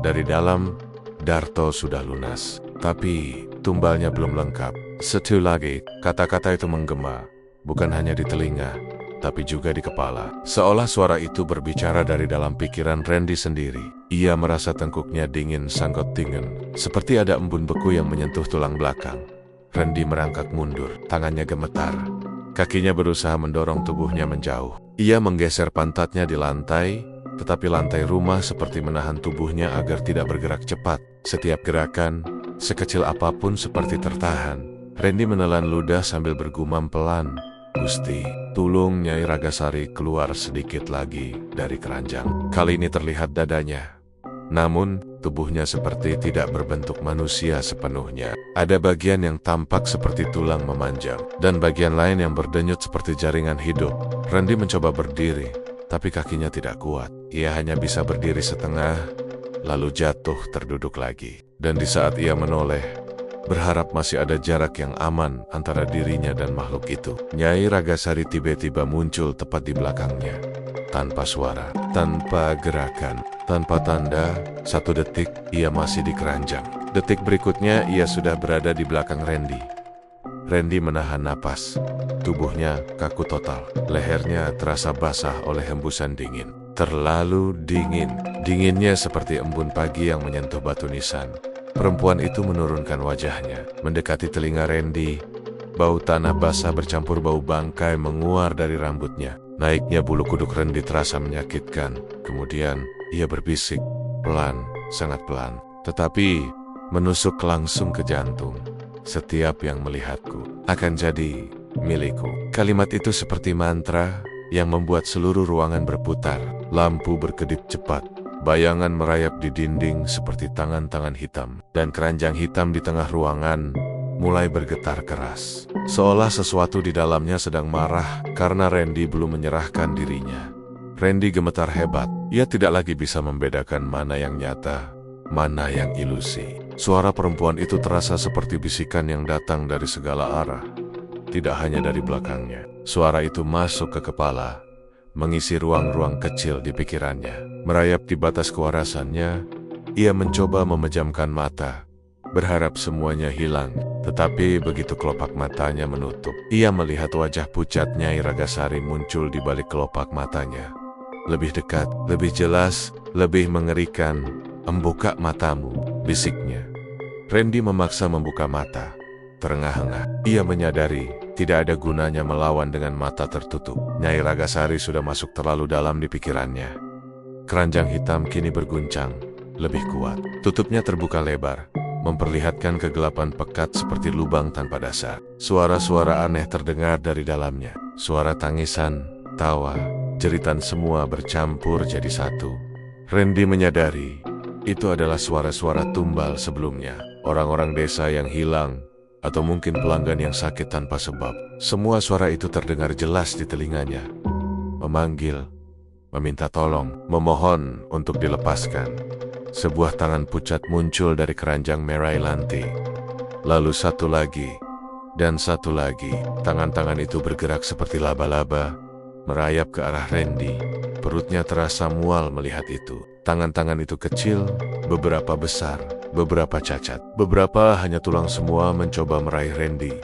Dari dalam, Darto sudah lunas. Tapi, tumbalnya belum lengkap. Satu lagi, kata-kata itu menggema. Bukan hanya di telinga, tapi juga di kepala. Seolah suara itu berbicara dari dalam pikiran Randy sendiri. Ia merasa tengkuknya dingin sanggot dingin, seperti ada embun beku yang menyentuh tulang belakang. Randy merangkak mundur, tangannya gemetar. Kakinya berusaha mendorong tubuhnya menjauh. Ia menggeser pantatnya di lantai, tetapi lantai rumah seperti menahan tubuhnya agar tidak bergerak cepat. Setiap gerakan, sekecil apapun seperti tertahan. Randy menelan ludah sambil bergumam pelan, "Gusti, tulung Nyai Ragasari keluar sedikit lagi dari keranjang." Kali ini terlihat dadanya. Namun, tubuhnya seperti tidak berbentuk manusia sepenuhnya. Ada bagian yang tampak seperti tulang memanjang, dan bagian lain yang berdenyut seperti jaringan hidup. Randy mencoba berdiri, tapi kakinya tidak kuat. Ia hanya bisa berdiri setengah, lalu jatuh terduduk lagi. Dan di saat ia menoleh, berharap masih ada jarak yang aman antara dirinya dan makhluk itu, Nyai Ragasari tiba-tiba muncul tepat di belakangnya. Tanpa suara, tanpa gerakan, tanpa tanda. 1 detik, ia masih di keranjang. Detik berikutnya, ia sudah berada di belakang Randy. Randy menahan napas. Tubuhnya kaku total. Lehernya terasa basah oleh hembusan dingin. Terlalu dingin. Dinginnya seperti embun pagi yang menyentuh batu nisan. Perempuan itu menurunkan wajahnya, mendekati telinga Randy. Bau tanah basah bercampur bau bangkai menguar dari rambutnya. Naiknya bulu kuduk Randy terasa menyakitkan. Kemudian, ia berbisik, pelan, sangat pelan. Tetapi, menusuk langsung ke jantung. Setiap yang melihatku akan jadi milikku. Kalimat itu seperti mantra yang membuat seluruh ruangan berputar. Lampu berkedip cepat. Bayangan merayap di dinding seperti tangan-tangan hitam. Dan keranjang hitam di tengah ruangan mulai bergetar keras. Seolah sesuatu di dalamnya sedang marah karena Randy belum menyerahkan dirinya. Randy gemetar hebat. Ia tidak lagi bisa membedakan mana yang nyata, mana yang ilusi. Suara perempuan itu terasa seperti bisikan yang datang dari segala arah. Tidak hanya dari belakangnya. Suara itu masuk ke kepala, mengisi ruang-ruang kecil di pikirannya. Merayap di batas kewarasannya, ia mencoba memejamkan mata, berharap semuanya hilang. Tetapi begitu kelopak matanya menutup, ia melihat wajah pucat Nyai Ragasari muncul di balik kelopak matanya. Lebih dekat, lebih jelas, lebih mengerikan. "Membuka matamu," bisiknya. Randy memaksa membuka mata. Terengah-engah, ia menyadari tidak ada gunanya melawan dengan mata tertutup. Nyai Ragasari sudah masuk terlalu dalam di pikirannya. Keranjang hitam kini berguncang, lebih kuat. Tutupnya terbuka lebar, memperlihatkan kegelapan pekat seperti lubang tanpa dasar. Suara-suara aneh terdengar dari dalamnya. Suara tangisan, tawa, jeritan semua bercampur jadi satu. Randy menyadari itu adalah suara-suara tumbal sebelumnya. Orang-orang desa yang hilang, atau mungkin pelanggan yang sakit tanpa sebab. Semua suara itu terdengar jelas di telinganya. Memanggil, meminta tolong, memohon untuk dilepaskan. Sebuah tangan pucat muncul dari keranjang Merai Lanti. Lalu satu lagi, dan satu lagi. Tangan-tangan itu bergerak seperti laba-laba, merayap ke arah Randy. Perutnya terasa mual melihat itu. Tangan-tangan itu kecil, beberapa besar, beberapa cacat. Beberapa hanya tulang semua mencoba meraih Randy.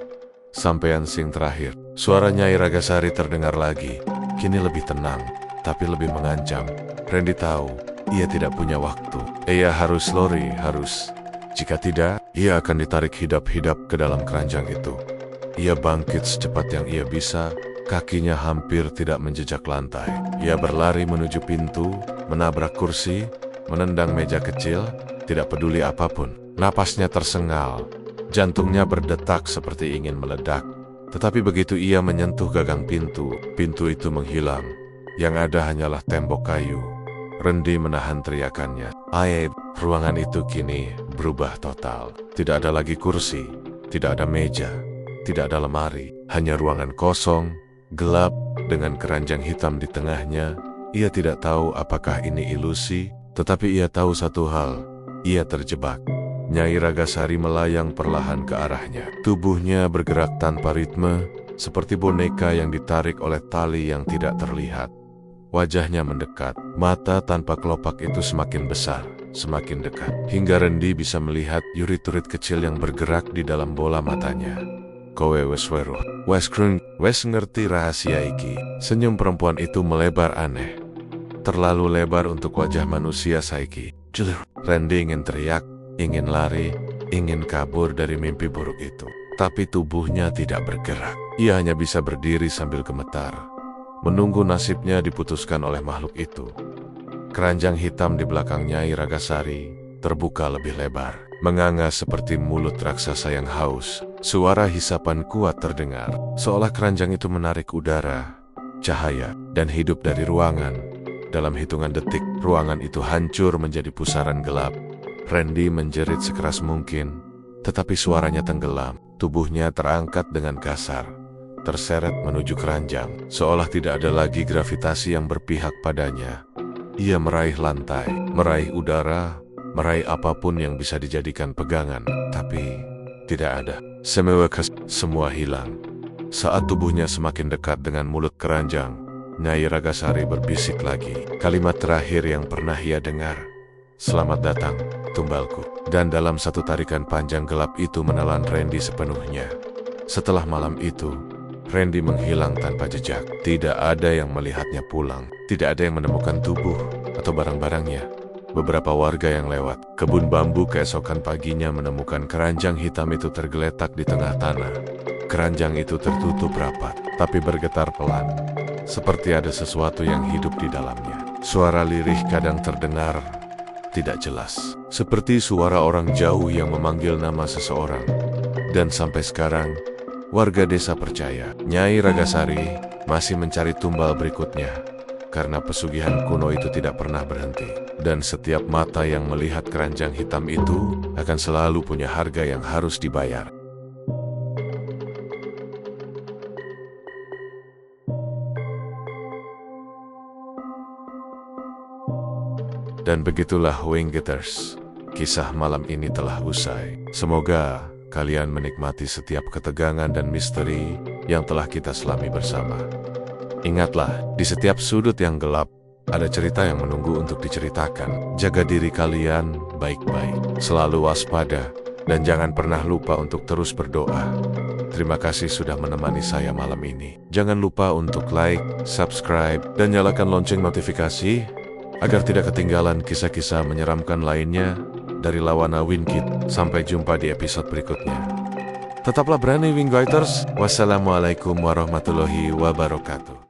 Sampai ansing terakhir, suara Nyai Ragasari terdengar lagi. Kini lebih tenang, tapi lebih mengancam. Randy tahu, ia tidak punya waktu. Ia harus lari, harus. Jika tidak, ia akan ditarik hidap-hidap ke dalam keranjang itu. Ia bangkit secepat yang ia bisa. Kakinya hampir tidak menjejak lantai. Ia berlari menuju pintu, menabrak kursi, menendang meja kecil, tidak peduli apapun. Napasnya tersengal, jantungnya berdetak seperti ingin meledak. Tetapi begitu ia menyentuh gagang pintu, pintu itu menghilang. Yang ada hanyalah tembok kayu. Randy menahan teriakannya. Aib, ruangan itu kini berubah total. Tidak ada lagi kursi, tidak ada meja, tidak ada lemari. Hanya ruangan kosong, gelap, dengan keranjang hitam di tengahnya. Ia tidak tahu apakah ini ilusi, tetapi ia tahu satu hal, ia terjebak. Nyai Ragasari melayang perlahan ke arahnya. Tubuhnya bergerak tanpa ritme, seperti boneka yang ditarik oleh tali yang tidak terlihat. Wajahnya mendekat, mata tanpa kelopak itu semakin besar, semakin dekat. Hingga Randy bisa melihat yurit-yurit kecil yang bergerak di dalam bola matanya. "Kowe wes weruh, wes ngerti rahasia iki." Senyum perempuan itu melebar aneh. Terlalu lebar untuk wajah manusia saiki. Randy ingin teriak, ingin lari, ingin kabur dari mimpi buruk itu. Tapi tubuhnya tidak bergerak. Ia hanya bisa berdiri sambil gemetar, menunggu nasibnya diputuskan oleh makhluk itu. Keranjang hitam di belakang Nyai Ragasari terbuka lebih lebar, menganga seperti mulut raksasa yang haus. Suara hisapan kuat terdengar, seolah keranjang itu menarik udara, cahaya, dan hidup dari ruangan. Dalam hitungan detik, ruangan itu hancur menjadi pusaran gelap. Randy menjerit sekeras mungkin, tetapi suaranya tenggelam. Tubuhnya terangkat dengan kasar, terseret menuju keranjang, seolah tidak ada lagi gravitasi yang berpihak padanya. Ia meraih lantai, meraih udara, meraih apapun yang bisa dijadikan pegangan, tapi tidak ada. Semua hilang. Saat tubuhnya semakin dekat dengan mulut keranjang, Nyai Ragasari berbisik lagi. Kalimat terakhir yang pernah ia dengar. "Selamat datang, tumbalku." Dan dalam satu tarikan panjang gelap itu menelan Randy sepenuhnya. Setelah malam itu, Randy menghilang tanpa jejak. Tidak ada yang melihatnya pulang. Tidak ada yang menemukan tubuh atau barang-barangnya. Beberapa warga yang lewat kebun bambu keesokan paginya menemukan keranjang hitam itu tergeletak di tengah tanah. Keranjang itu tertutup rapat, tapi bergetar pelan, seperti ada sesuatu yang hidup di dalamnya. Suara lirih kadang terdengar, tidak jelas, seperti suara orang jauh yang memanggil nama seseorang. Dan sampai sekarang, warga desa percaya Nyai Ragasari masih mencari tumbal berikutnya, karena pesugihan kuno itu tidak pernah berhenti. Dan setiap mata yang melihat keranjang hitam itu akan selalu punya harga yang harus dibayar. Dan begitulah Winggetters, kisah malam ini telah usai. Semoga kalian menikmati setiap ketegangan dan misteri yang telah kita selami bersama. Ingatlah, di setiap sudut yang gelap, ada cerita yang menunggu untuk diceritakan. Jaga diri kalian baik-baik, selalu waspada, dan jangan pernah lupa untuk terus berdoa. Terima kasih sudah menemani saya malam ini. Jangan lupa untuk like, subscribe, dan nyalakan lonceng notifikasi, agar tidak ketinggalan kisah-kisah menyeramkan lainnya dari Lawana Wingkit. Sampai jumpa di episode berikutnya. Tetaplah berani Winggetters. Wassalamualaikum warahmatullahi wabarakatuh.